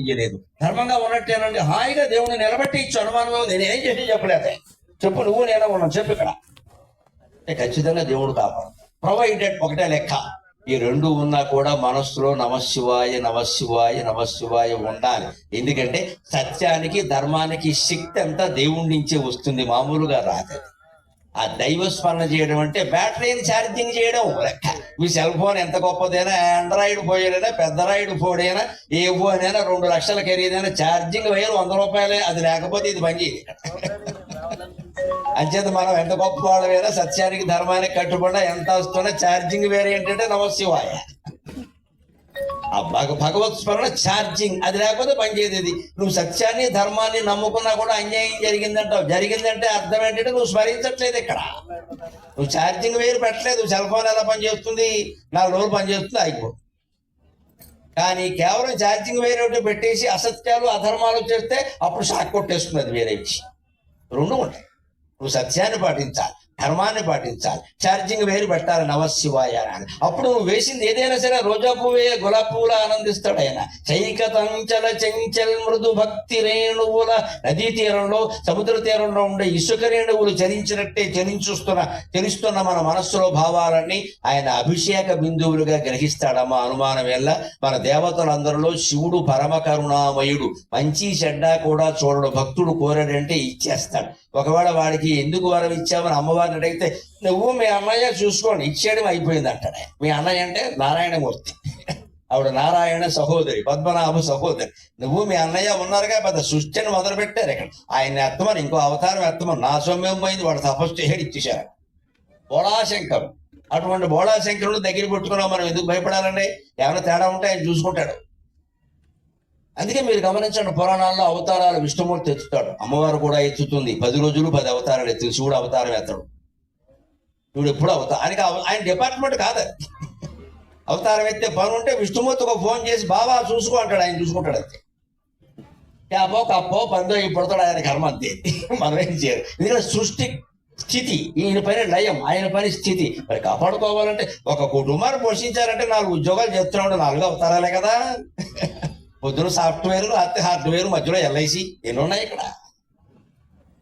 ఇయ్యలేదు. ధర్మంగా ఉన్నట్టేనండి, హాయిగా దేవుని నిలబెట్టి ఇచ్చు అనుమానం. నేనేం చేసి చెప్పలేదే, చెప్పు నువ్వు నేను ఉన్నాను చెప్పు ఇక్కడ. ఖచ్చితంగా దేవుడు కాపాడు. ప్రొవైడెడ్ ఒకటే లెక్క. ఈ రెండు ఉన్నా కూడా మనస్సులో నమశివాయ నమశివాయ నమశివాయ ఉండాలి. ఎందుకంటే సత్యానికి ధర్మానికి శక్తి అంతా దేవుడి నుంచే వస్తుంది, మామూలుగా రాదు. ఆ దైవ స్మరణ చేయడం అంటే బ్యాటరీని ఛార్జింగ్ చేయడం లెక్క. మీ సెల్ ఫోన్ ఎంత గొప్పదైనా, ఆండ్రాయిడ్ పోయేదైనా, పెద్ద రాయిడ్ పోడైనా, ఏ ఫోన్ అయినా 2 లక్షల ఖరీదైనా ఛార్జింగ్ వేరు 100 రూపాయలే. అది లేకపోతే ఇది పనిచేయదు. అంచేత మనం ఎంత గొప్ప వాళ్ళమైనా సత్యానికి ధర్మానికి కట్టుబడి ఎంత వస్తున్నా ఛార్జింగ్ వేరే ఏంటంటే నమశివాయ. ఆ భగవత్ స్మరణ ఛార్జింగ్, అది లేకపోతే పనిచేయదు. నువ్వు సత్యాన్ని ధర్మాన్ని నమ్ముకున్నా కూడా అన్యాయం జరిగిందంటావు. జరిగిందంటే అర్థం ఏంటంటే నువ్వు స్మరించట్లేదు. ఇక్కడ నువ్వు ఛార్జింగ్ వేరు పెట్టలేదు. సెల్ ఫోన్ ఎలా పనిచేస్తుంది, 4 రోజులు పనిచేస్తుంది, అయిపోతుంది. కానీ కేవలం ఛార్జింగ్ వేరే ఒకటి పెట్టేసి అసత్యాలు అధర్మాలు చేస్తే అప్పుడు షాక్ కొట్టేస్తుంది. అది వేరే విషయం. 2 ఉంటాయి. నువ్వు సత్యాన్ని పాటించాలి, ధర్మాన్ని పాటించాలి, ఛార్జింగ్ వేరు పెట్టాలి నమశివాయ అని. అప్పుడు నువ్వు వేసింది ఏదైనా సరే రోజా పువ్వే గులాబీ పువ్వులా ఆనందిస్తాడు ఆయన. చైకతంచల చెంచల్ మృదు భక్తి రేణువుల నదీ తీరంలో, సముద్ర తీరంలో ఉండే ఇసుక రేణువులు చరించినట్టే చరిస్తున్న మన మనస్సులో భావాలన్నీ ఆయన అభిషేక బిందువులుగా గ్రహిస్తాడమ్మా. అనుమానం వల్ల మన దేవతలందరిలో శివుడు పరమ కరుణామయుడు. మంచి చెడ్డ కూడా చూడడు. భక్తుడు కోరాడంటే ఇచ్చేస్తాడు. ఒకవేళ వాడికి ఎందుకు వరం ఇచ్చామని అమ్మవారిని అడిగితే, నువ్వు మీ అన్నయ్య చూసుకోండి, ఇచ్చేయడం అయిపోయింది అంటాడే. మీ అన్నయ్య అంటే నారాయణమూర్తి, ఆవిడ నారాయణ సహోదరి, పద్మనాభ సహోదరి. నువ్వు మీ అన్నయ్య ఉన్నారుగా, పెద్ద సృష్టిని మొదలు పెట్టారు ఇక్కడ. ఆయన ఎత్తమని ఇంకో అవతారం ఎత్తమని నా సొమ్మేం పోయింది. వాడు తపస్సు చేసి ఇచ్చేశారు. బోళాశంకరు. అటువంటి బోళాశంకరుడు దగ్గర పెట్టుకున్నాం, మనం ఎందుకు భయపడాలండి? ఏమైనా తేడా ఉంటే ఆయన చూసుకుంటాడు. అందుకే మీరు గమనించండి, పురాణాల్లో అవతారాలు విష్ణుమూర్తి ఎత్తుతాడు, అమ్మవారు కూడా ఎత్తుతుంది. 10 రోజులు 10 అవతారాలు ఎత్తుంది. శివుడు అవతారం ఎత్తడు. శివుడు ఎప్పుడు ఆయన డిపార్ట్మెంట్ కాదు. అవతారం ఎత్తే పని ఉంటే విష్ణుమూర్తి ఒక ఫోన్ చేసి బాబా చూసుకో అంటాడు. ఆయన చూసుకుంటాడు అంతే. అప్పో కప్పో పందో పుడతాడు, ఆయన కర్మ అంతే. మనం ఏం చేయాలి? ఎందుకంటే సృష్టి స్థితి, ఈయన పని లయం, ఆయన పని స్థితి. మరి కాపాడుకోవాలంటే ఒక కుటుంబాన్ని పోషించాలంటే 4 ఉద్యోగాలు చేస్తున్నాడు. 4 అవతారాలే కదా. పొద్దున సాఫ్ట్వేర్, రాత్రి హార్డ్వేర్, మధ్యలో ఎల్ఐసి, ఎన్ని ఉన్నాయి ఇక్కడ.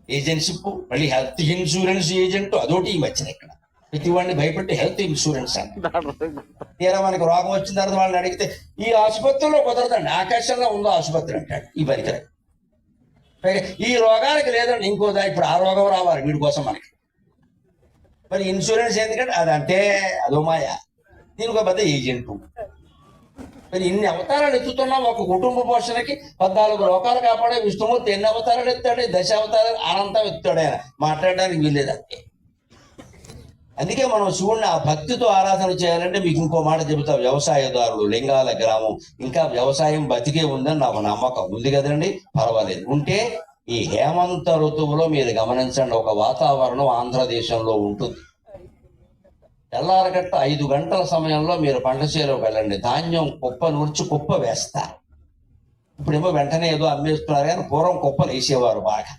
ఏజెన్షిప్, మళ్ళీ హెల్త్ ఇన్సూరెన్స్ ఏజెంట్, అదొకటి ఈ మధ్యన ఇక్కడ. ప్రతి వాడిని భయపెట్టి హెల్త్ ఇన్సూరెన్స్ అంటే తీరా మనకి రోగం వచ్చిన తర్వాత వాళ్ళని అడిగితే ఈ ఆసుపత్రిలో కుదరదండి, ఆకాశంలో ఉందో ఆసుపత్రి అంటాడు. ఈ పరికరం ఈ రోగానికి లేదండి, ఇంకోదా ఇప్పుడు ఆ రోగం రావాలి వీడి కోసం మనకి. మరి ఇన్సూరెన్స్ ఎందుకంటే అదంటే అదో మాయ. దీనికి ఒక పెద్ద ఏజెంటు. మరి ఇన్ని అవతారాలు ఎత్తుతున్నాం ఒక కుటుంబ పోషణకి. 14 లోకాలు కాపాడే విష్ణుమూర్తి ఎన్ని అవతారాలు ఎత్తాడు? 10 అవతారాలు అనంతం ఎత్తాడు. ఆయన మాట్లాడడానికి వీల్లేదు అంతే. అందుకే మనం శివుణ్ణి ఆ భక్తితో ఆరాధన చేయాలంటే మీకు ఇంకో మాట చెబుతా. వ్యవసాయదారులు, లింగాల గ్రామం, ఇంకా వ్యవసాయం బతికే ఉందని నాకు నమ్మకం ఉంది కదండి. పర్వాలేదు ఉంటే ఈ హేమంత ఋతువులో మీరు గమనించండి, ఒక వాతావరణం ఆంధ్రదేశంలో ఉంటుంది. తెల్లారగట్ట 5 గంటల సమయంలో మీరు పంట చేలోకి వెళ్ళండి. ధాన్యం కుప్ప నూర్చి కుప్ప వేస్తారు. ఇప్పుడేమో వెంటనే ఏదో అమ్మేస్తున్నారు, కానీ పూర్వం కుప్పలు వేసేవారు బాగా.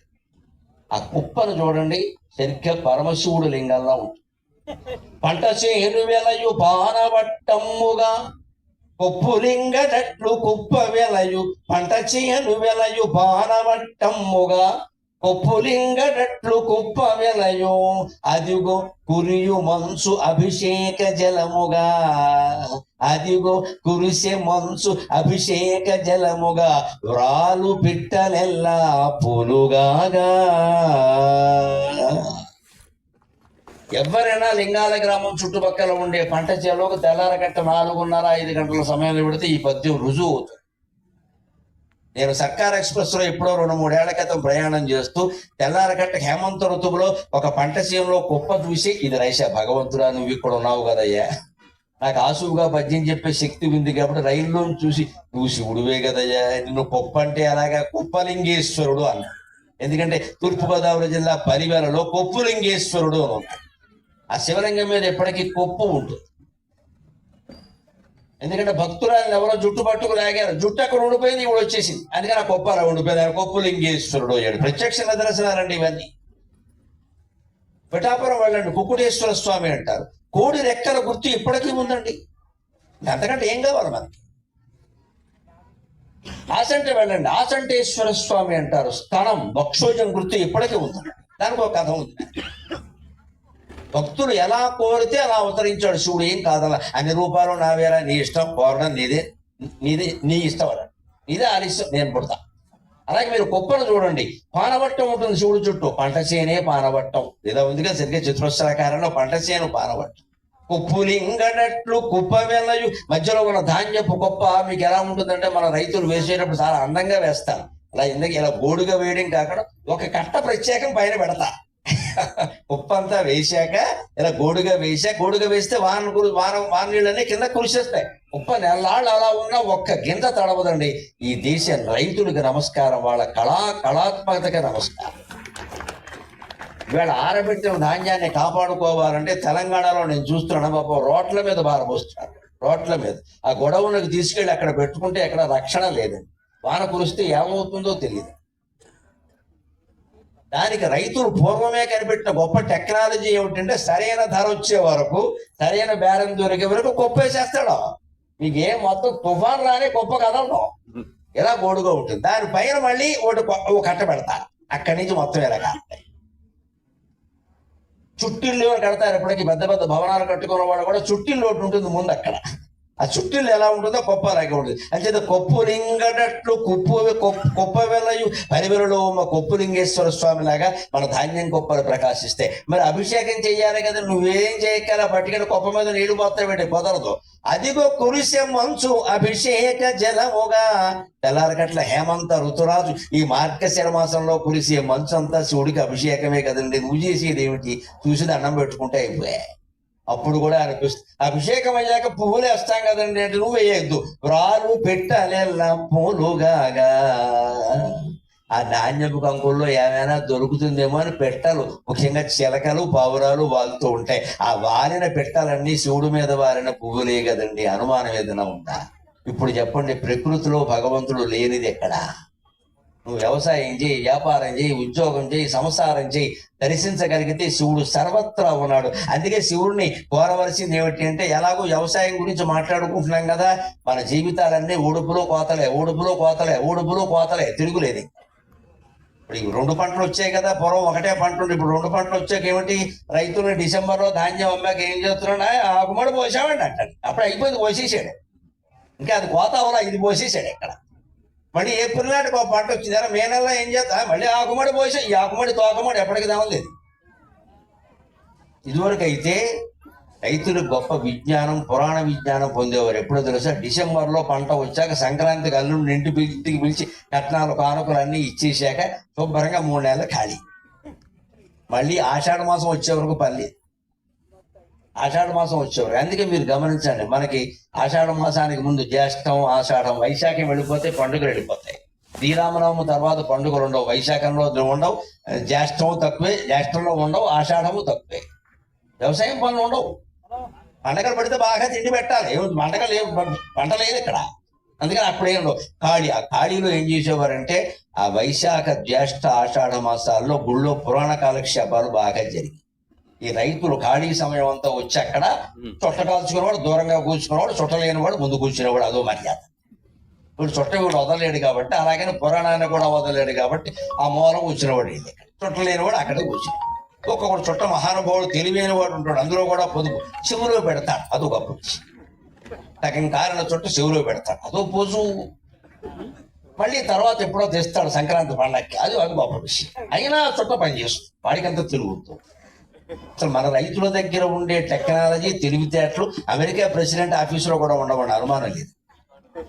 ఆ కుప్పను చూడండి, సరిగ్గా పరమశివుడు లింగంలా ఉంటుంది. పంట చేను వెలయు పానవట్టమ్ముగా కొప్పులింగటట్లు కుప్ప వెలయు, పంట చేను వెలయు పానవట్టమ్ముగా కొప్పులింగటట్లు కుప్ప వెలయు, అదిగో కురియు మంచు అభిషేక జలముగా, అదిగో కురిసే మంచు అభిషేక జలముగా, వ్రాలు పిట్టలెల్లా పూలుగాగా. ఎవరైనా లింగాల గ్రామం చుట్టుపక్కల ఉండే పంట చేలోకి తెల్లారగట్ట 4:30-5 గంటల సమయంలో పెడితే ఈ పద్యం రుజువు అవుతుంది. నేను సర్కార్ ఎక్స్ప్రెస్ లో ఎప్పుడో 2-3 ఏళ్ల క్రితం ప్రయాణం చేస్తూ తెల్లారగట్ట హేమంత ఋతువులో ఒక పంట చేయంలో కుప్ప చూసి, ఇది రైసా భగవంతుడా నువ్వు ఇక్కడ ఉన్నావు కదయ్యా, నాకు ఆసువుగా పద్యం చెప్పే శక్తి ఉంది కాబట్టి రైల్లో చూసి నువ్వు శివుడివే కదయ్యా, నిన్ను కుప్ప అంటే అలాగా కుప్పలింగేశ్వరుడు అన్న. ఎందుకంటే తూర్పుగోదావరి జిల్లా పరివేలలో కొప్పులింగేశ్వరుడు అని ఉంటాడు. ఆ శివలింగం మీద ఎప్పటికీ కొప్పు ఉంటుంది. ఎందుకంటే భక్తురాలను ఎవరో జుట్టు పట్టుకు లాగారు, జుట్టు అక్కడ ఉండిపోయింది, ఇప్పుడు వచ్చేసింది. అందుకని ఆ కొప్ప అలా ఉండిపోయింది. ఆయన కొప్పులింగేశ్వరుడు అయ్యాడు. ప్రత్యక్ష నిదర్శనాలండి ఇవన్నీ. పిఠాపురం వెళ్ళండి, కుక్కుటేశ్వర స్వామి అంటారు. కోడి రెక్కల గుర్తు ఇప్పటికీ ఉందండి. అంతకంటే ఏం కావాలి మనకి? ఆచంట వెళ్ళండి, ఆచంటేశ్వర స్వామి అంటారు. స్థలం భక్షోజం గుర్తు ఇప్పటికీ ఉంది, దానికి ఒక కథ ఉంది. భక్తులు ఎలా కోరితే అలా అవతరించాడు శివుడు. ఏం కాదలా అన్ని రూపాలు నావేరా, నీ ఇష్టం, కోరడం నీదే, నీ ఇష్టం అలా, నీదే ఆలస్యం, నేను పుడతా. అలాగే మీరు కుప్పను చూడండి, పానవట్టం ఉంటుంది శివుడు చుట్టూ, పంట చేనే పానవట్టం. ఇలా ఉందిగా సరిగ్గా చతురస్రాకారంలో పంట చేను పానవట్టం. కుప్పులింగనట్లు కుప్ప వెళ్ళయు, మధ్యలో ఉన్న ధాన్యపు కుప్ప మీకు ఎలా ఉంటుందంటే మన రైతులు వేసేటప్పుడు చాలా అందంగా వేస్తారు. అలా ఎందుకు ఇలా గోడుగా వేయడం కాకుండా ఒక కట్ట ప్రత్యేకం పైన పెడతా. కుప్ప అంతా వేసాక ఇలా గోడుగా వేస్తే వాన నీళ్ళన్నీ కింద కురిసేస్తాయి. కుప్ప నెల్లాళ్ళు అలా ఉన్నా ఒక్క గింజ తడవదండి. ఈ దేశ రైతులకు నమస్కారం, వాళ్ళ కళాత్మకతకి నమస్కారం. ఇవాళ ఆరబెట్టిన ధాన్యాన్ని కాపాడుకోవాలంటే తెలంగాణలో నేను చూస్తున్నాను, పాపం రోడ్ల మీద బారబోస్తున్నాడు. రోడ్ల మీద ఆ గొడవలకు తీసుకెళ్లి అక్కడ పెట్టుకుంటే ఎక్కడ రక్షణ లేదండి. వాన కురిస్తే ఏమవుతుందో తెలియదు. దానికి రైతులు పూర్వమే కనిపెట్టిన గొప్ప టెక్నాలజీ ఏమిటంటే సరైన ధర వచ్చే వరకు, సరైన బేరం దొరికే వరకు కుప్పేసేస్తాడు. మీకు ఏం మొత్తం తుఫాన్ రాని కుప్ప కదలడం ఇలా గోడుగా ఉంటుంది. దానిపైన మళ్ళీ ఒక కట్ట పెడతారు, అక్కడి నుంచి మొత్తం ఇలా కాస్తాయి. చుట్టిల్లు కడతారు. ఎప్పటికీ పెద్ద పెద్ద భవనాలు కట్టుకున్న వాడు కూడా చుట్టిల్లు ఒకటి ఉంటుంది ముందు. అక్కడ ఆ చుట్టిల్లు ఎలా ఉంటుందో కుప్ప అలాగే ఉంటుంది. అంచేత కొప్పులింగటట్లు కుప్ప వెళ్ళయు పరివెలలో మా కొప్పులింగేశ్వర స్వామి లాగా మన ధాన్యం కుప్పలు ప్రకాశిస్తాయి. మరి అభిషేకం చెయ్యాలి కదా, నువ్వేం చేయగల పట్టుకెళ్ళి కుప్ప మీద నీళ్లు పోతాయి పెట్టి కుదరదు. అదిగో కురిసే మంచు అభిషేక జలముగా. తెల్లారగట్ల హేమంత ఋతురాజు ఈ మార్గశిర మాసంలో కురిసే మంచు అంతా శివుడికి అభిషేకమే కదండి. నువ్వు చేసేది ఏమిటి? చూసి దండం పెట్టుకుంటే అయిపోయాయి. అప్పుడు కూడా అనిపిస్తుంది. అభిషేకం అయ్యాక పువ్వులు వేస్తాం కదండి అంటే నువ్వు వేయద్దు, రాలు పెట్టాలెల్లా పూలుగాగా. ఆ ధాన్యపు కంకుల్లో ఏమైనా దొరుకుతుందేమో అని పెట్టలు, ముఖ్యంగా చిలకలు పావురాలు వాలుతూ ఉంటాయి. ఆ వాలిన పెట్టాలన్నీ శివుడి మీద వారిన పువ్వులే కదండి. అనుమానం ఏదైనా ఉందా? ఇప్పుడు చెప్పండి, ప్రకృతిలో భగవంతుడు లేనిది ఎక్కడా? నువ్వు వ్యవసాయం చేయి, వ్యాపారం చేయి, ఉద్యోగం చేయి, సంసారం చేయి, దర్శించగలిగితే శివుడు సర్వత్రా ఉన్నాడు. అందుకే శివుడిని కోరవలసింది ఏమిటి అంటే, ఎలాగో వ్యవసాయం గురించి మాట్లాడుకుంటున్నాం కదా, మన జీవితాలన్నీ ఊడుపులో కోతలే తిరుగులేదు. ఇప్పుడు 2 పంటలు వచ్చాయి కదా, పొలం ఒకటే పంట ఉంది. ఇప్పుడు 2 పంటలు వచ్చాక ఏమిటి, రైతులు డిసెంబర్లో ధాన్యం అమ్మాక ఏం చేస్తున్నాడు, ఆకుమడి పోసామండి అంటాడు. అప్పుడు అయిపోయింది, పోసేసాడు. ఇంకా అది కోత అవలా, ఇది పోసేసాడు. ఇక్కడ మళ్ళీ ఏప్రిల్ నాటికి ఒక పంట వచ్చింది, మే నెలలో ఏం చేస్తా, మళ్ళీ ఆకుమడి పోసా. ఈ ఆకుమడి తోకమడి ఎప్పటికి దావలేదు. ఇదివరకు అయితే రైతులు గొప్ప విజ్ఞానం, పురాణ విజ్ఞానం పొందేవారు. ఎప్పుడో తెలుసా, డిసెంబర్లో పంట వచ్చాక సంక్రాంతికి అల్లుడిని ఇంటికి పిలిచి కట్నాలు కానుకలు అన్నీ ఇచ్చేసాక శుభ్రంగా 3 నెలలు ఖాళీ. మళ్ళీ ఆషాఢ మాసం వచ్చే వరకు పర్లేదు. ఆషాఢ మాసం వచ్చేవారు. అందుకే మీరు గమనించండి, మనకి ఆషాఢ మాసానికి ముందు జ్యేష్టం, ఆషాఢం, వైశాఖం వెళ్ళిపోతే పండుగలు వెళ్ళిపోతాయి. శ్రీరామనవమి తర్వాత పండుగలు ఉండవు. వైశాఖంలో ఉండవు, జ్యేష్టము తక్కువే, జ్యేష్టంలో ఉండవు, ఆషాఢము తక్కువే. వ్యవసాయం పనులు ఉండవు. పండగలు పడితే బాగా తిండి పెట్టాలి. పంట లేదు ఇక్కడ. అందుకని అప్పుడే ఉండవు. ఆ ఖాళీలో ఏం చేసేవారంటే, ఆ వైశాఖ, జ్యేష్ఠ, ఆషాఢ మాసాల్లో గుళ్ళో పురాణ కాలక్షేపాలు బాగా జరిగాయి. ఈ రైతులు ఖాళీ సమయం అంతా వచ్చి అక్కడ చుట్ట కాల్చుకునేవాడు దూరంగా కూర్చుకునేవాడు, చుట్ట లేనివాడు ముందు కూర్చునేవాడు. అదో మర్యాద. ఇప్పుడు చుట్ట వీడు వదలలేడు కాబట్టి, అలాగని పురాణాన్ని కూడా వదలలేడు కాబట్టి ఆ మూలం కూర్చునేవాడు. చుట్ట లేనివాడు అక్కడే కూర్చుని. ఒక్కొక్కడు చుట్ట మహానుభావుడు తెలివైన వాడు ఉంటాడు, అందులో కూడా పొదుపు చెవులో పెడతాడు. అదో గొప్ప విషయం. తగిన కారణ చుట్ట చెవులో పెడతాడు, అదో పోజు. మళ్ళీ తర్వాత ఎప్పుడో తెస్తాడు సంక్రాంతి పండగకి, అది గొప్ప విషయం. అయినా చుట్ట పని చేస్తుంది, వాడికంతా తిరుగుతుంది. అసలు మన రైతుల దగ్గర ఉండే టెక్నాలజీ, తెలివితేటలు అమెరికా ప్రెసిడెంట్ ఆఫీసులో కూడా ఉండమని అనుమానం లేదు.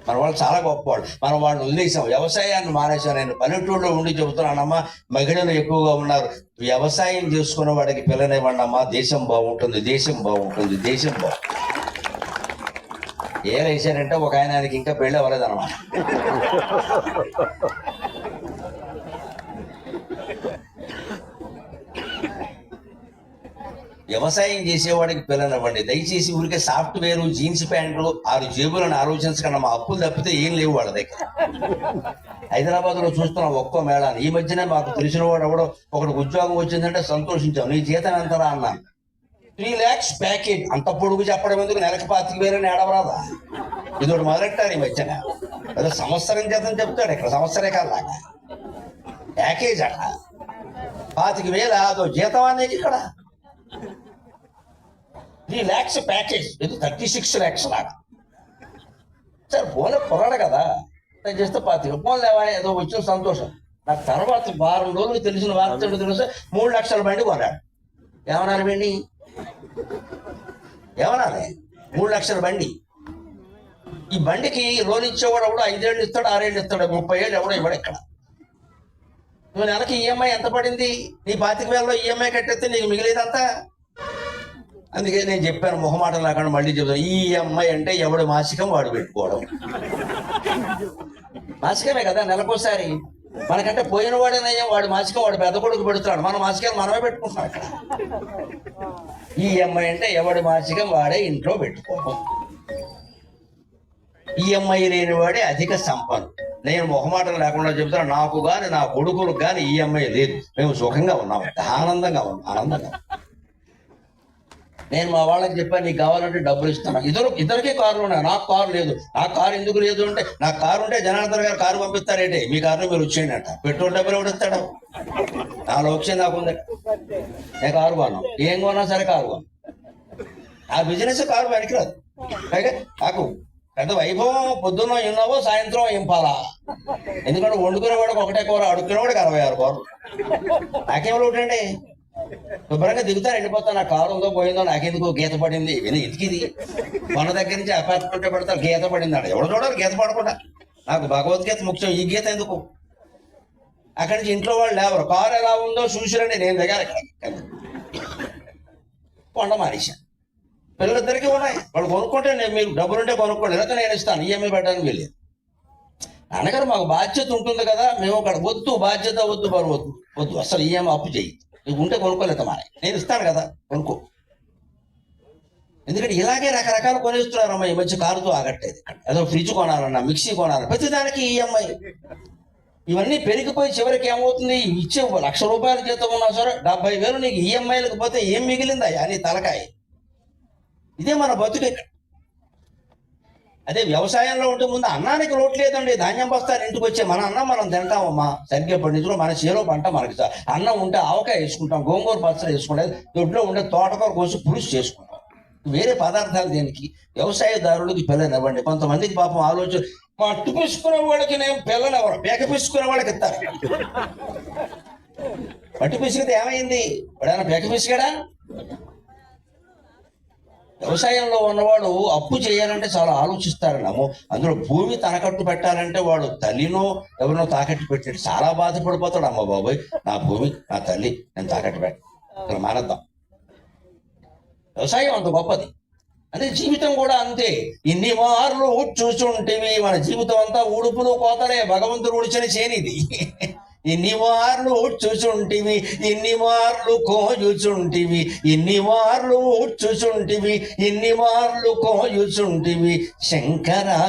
మన వాళ్ళు చాలా గొప్పవాళ్ళు. మనం వాళ్ళని వదిలేసాం, వ్యవసాయాన్ని మానేసాం. నేను పల్లెటూరులో ఉండి చెబుతున్నానమ్మా, మహిళలు ఎక్కువగా ఉన్నారు. వ్యవసాయం చేసుకున్న వాడికి పిల్లనివ్వండి అమ్మా, దేశం బాగుంటుంది. ఏం వేసారంటే ఒక ఆయనకి ఇంకా పెళ్ళి అవ్వలేదన్నమాట. వ్యవసాయం చేసేవాడికి పిల్లనివ్వండి. దయచేసి ఊరికే సాఫ్ట్వేర్, జీన్స్ ప్యాంట్లు, 6 జేబులను ఆలోచించకుండా మా అప్పులు తప్పితే ఏం లేవు వాళ్ళ దగ్గర. హైదరాబాద్ లో చూస్తున్నాం ఒక్కో మేళాన్ని. ఈ మధ్యనే మాకు తెలిసిన వాడు ఎవడో ఒకటి ఉద్యోగం వచ్చిందంటే సంతోషించాం. నీ జీతం ఎంతరా అన్నాను. 3 lakhs ప్యాకేజ్. అంత పొడుగు చెప్పడం ఎందుకు, నెలకు 25,000 ఏడవరాదా? ఇదొకటి మొదలెట్టారు ఈ మధ్యన. ఏదో సంవత్సరం చేతం చెప్తాడు, ఇక్కడ సంవత్సరే కాలాగా ప్యాకేజ్ అట 25,000 అదో జీతం అనేది ఇక్కడ 3 lakhs ప్యాకేజ్, ఇది 36 lakhs లాగా. సరే పోలే పొరాడు కదా నేను చేస్తే 25,000 పోలేవా ఏదో వచ్చిన సంతోషం. నాకు తర్వాత వారం రోజులు తెలిసిన వార్త తెలుసు 3 లక్షల బండి కొన్నాడు. ఏమన్నారు బండి, ఏమనాలి 3 లక్షల బండి. ఈ బండికి లోన్ ఇచ్చేవాడు ఎవడో 5 ఏళ్ళు ఇస్తాడు, 6 ఏళ్ళు ఇస్తాడు, 30 ఏళ్ళు ఎవడో ఇవ్వడు. ఇక్కడ నువ్వు నెలకి ఈఎంఐ ఎంత పడింది, నీ 25,000లో ఈఎంఐ కట్టేస్తే నీకు మిగిలేదంతా. అందుకే నేను చెప్పాను మొహమాటం లేకుండా మళ్ళీ చెప్తాను, ఈఎంఐ అంటే ఎవడు మాసికం వాడు పెట్టుకోవడం. మాసికమే కదా నెలకోసారి. మనకంటే పోయిన వాడేనయ్యా వాడు మాసికం వాడు పెద్ద కొడుకు పెడుతున్నాడు, మన మాసికాలు మనమే పెట్టుకుంటున్నాం ఇక్కడ. ఈఎంఐ అంటే ఎవడి మాసికం వాడే ఇంట్లో పెట్టుకోవడం. ఈఎంఐ లేని వాడే అధిక సంపన్నుడు. నేను మొహమాటం లేకుండా చెబుతాను, నాకు కానీ నా కొడుకులకు కానీ ఈఎంఐ లేదు, మేము సుఖంగా ఉన్నాం, ఆనందంగా ఉన్నాం. నేను మా వాళ్ళకి చెప్పాను, నీకు కావాలంటే డబ్బులు ఇస్తాను. ఇద్దరికీ కారులు ఉన్నాయి, నాకు కారు లేదు. నాకు కారు ఎందుకు లేదు అంటే, నాకు కారు ఉంటే జనార్దన్ గారు కారు పంపిస్తారేంటి, మీ కారులో మీరు వచ్చేయండి అంట. పెట్రోల్ డబ్బులు ఎవడు ఇస్తాడు, నా లక్ష్యం నాకుంది. నేను కారు కొన్నాను, ఏం కొన్నా సరే కారు కొన్నాను. ఆ బిజినెస్ కారు పనికిరాదు. పైగా నాకు పెద్ద వైభవం పొద్దున్న ఇన్నావో సాయంత్రం ఇంపాలా. ఎందుకంటే వండుకునేవాడికి ఒకటే కూర, అడుక్కునేవాడికి 66 కూరలు. నాకేం లోటండి, శుభ్రంగా దిగుతాను వెళ్ళిపోతాను. నా కారు ఉందో పోయిందో నాకెందుకు, గీత పడింది ఇదికిది. మన దగ్గర నుంచి అపార్ట్మెంట్ పడతారు, గీత పడింది అక్కడ ఎవడు చూడాలి, గీత పడకుండా. నాకు భగవద్గీత ముఖ్యం, ఈ గీత ఎందుకు. అక్కడి నుంచి ఇంట్లో వాళ్ళు లేవరు, కారు ఎలా ఉందో చూసిరండి, నేను దిగాను ఇక్కడ కొండ మానేశాను. పిల్లలిద్దరికీ ఉన్నాయి, వాళ్ళు కొనుక్కుంటే నేను, మీరు డబ్బులుంటే కొనుక్కోండి, లేకపోతే నేను ఇస్తాను, ఈఎంఐ పెట్టడానికి వెళ్ళేది. నాన్నగారు మాకు బాధ్యత ఉంటుంది కదా, మేము అక్కడ వద్దు, బాధ్యత వద్దు, బరువు వద్దు, అసలు ఈఎంఐ అప్పు చేయి, నీకు ఉంటే కొనుక్కోలేదు మానే, నేను ఇస్తాను కదా కొనుక్కో. ఎందుకంటే ఇలాగే రకరకాలు కొనేస్తున్నారమ్మా ఈ మధ్య, కారుతో ఆగట్టేది. ఏదో ఫ్రిడ్జ్ కొనాలన్నా, మిక్సీ కొనాలన్నా ప్రతిదానికి ఈఎంఐ. ఇవన్నీ పెరిగిపోయి చివరికి ఏమవుతుంది, ఇచ్చే 1,00,000 రూపాయల జీతం ఉన్నా సరే 70,000 నీకు ఈఎంఐలకు పోతే ఏం మిగిలిందా అని తలకాయ. ఇదే మన బతుకు. అదే వ్యవసాయంలో ఉంటే ముందు అన్నానికి లోటు లేదండి, ధాన్యం బస్తాలు ఇంటికి వచ్చే మన అన్నం మనం తింటామమ్మా, సరిగ్గా పండించుకుని మన చేలో పంట మనకి అన్నం ఉంటే ఆవకాయ వేసుకుంటాం, గోంగూర పచ్చడి వేసుకుంటాం, దొడ్లో ఉండే తోటకూర కోసి పులుసు చేసుకుంటాం. వేరే పదార్థాలు దేనికి. వ్యవసాయదారులకి పిల్లనివ్వండి. కొంతమందికి పాపం ఆలోచన, మట్టు పిసుకునే వాళ్ళకి నేను పిల్లనివ్వరు, పేక పిసుకునే వాళ్ళకి ఇస్తారు. మట్టు పిసికితే ఏమైంది, వాడైనా పేక పిసికాడా. వ్యవసాయంలో ఉన్నవాడు అప్పు చేయాలంటే చాలా ఆలోచిస్తారన్నాము. అందులో భూమి తనకట్టు పెట్టాలంటే వాడు తల్లినో ఎవరినో తాకట్టు పెట్టాడు, చాలా బాధపడిపోతాడు. అమ్మ బాబోయ్, నా భూమి నా తల్లి నేను తాకట్టు పెట్టాను, మానేద్దాం. వ్యవసాయం అంత గొప్పది. అదే జీవితం కూడా అంతే. ఇన్ని మార్లు చూచుంటేవి, మన జీవితం అంతా ఉడుపులు కోతలే, భగవంతుడు ఉడిచిన చేనిది. ఇన్ని మార్లు చూచుంటివి, ఇన్ని మార్లు కోయుచుంటివి, ఇన్ని మార్లు చూచుంటివి, ఇన్ని మార్లు కోయుచుంటివి. శంకరా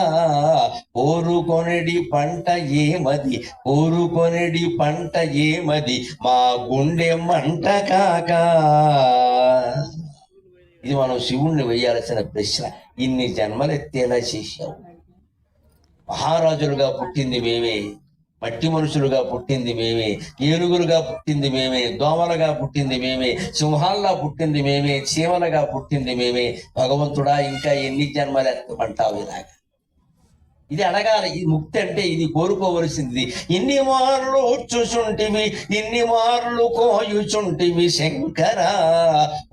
కోరుకొనడి పంట ఏమది, కోరుకొనడి పంట ఏమది, మా గుండె మంట కాక. ఇది మనం శివుణ్ణి వేయాల్సిన ప్రశ్న. ఇన్ని జన్మలెత్తేలా చేశావు. మహారాజులుగా పుట్టింది మేమే, మట్టి మనుషులుగా పుట్టింది మేమే, ఏనుగులుగా పుట్టింది మేమే, దోమలుగా పుట్టింది మేమే, సింహాల్లా పుట్టింది మేమే, చీమలుగా పుట్టింది మేమే. భగవంతుడా ఇంకా ఎన్ని జన్మలు ఎత్తమంటావు ఇలాగా. ఇది అడగాలి. ఇది ముక్తి అంటే ఇది కోరుకోవలసింది. ఇన్ని మార్లు చూచుంటివి, ఇన్ని మార్లు కోయుచుంటివి. శంకరా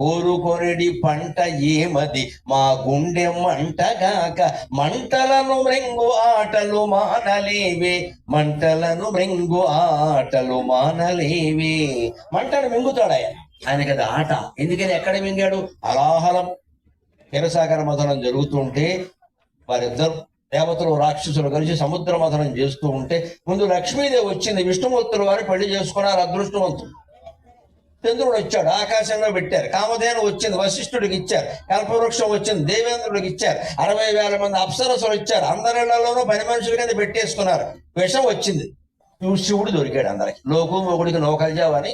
కోరుకొనడి పంట ఏమది, మా గుండె మంటగాక. మంటలను మృంగు ఆటలు మానలేవే, మంటలను మృంగు ఆటలు మానలేవే. మంటను మింగుతాడు ఆయన కదా ఆట. ఎందుకని ఎక్కడ మింగాడు, అలాహలం క్షీరసాగర మథనం జరుగుతుంటే వారిద్దరు దేవతలు రాక్షసులు కలిసి సముద్ర మథనం చేస్తూ ఉంటే ముందు లక్ష్మీదేవి వచ్చింది. విష్ణుమూర్తుల వారు పెళ్లి చేసుకున్నారు, అదృష్టవంతుడు. చంద్రుడు వచ్చాడు, ఆకాశంలో పెట్టారు. కామధేను వచ్చింది, వశిష్ఠుడికి ఇచ్చారు. కల్పవృక్షం వచ్చింది, దేవేంద్రుడికి ఇచ్చారు. 60,000 మంది అప్సరసులు ఇచ్చారు. అందరిలోనూ పని మనుషుల కింద పెట్టేసుకున్నారు. విషం వచ్చింది, శివుడు దొరికాడు అందరికి. లోకు మొగుడికి నోకల్జావని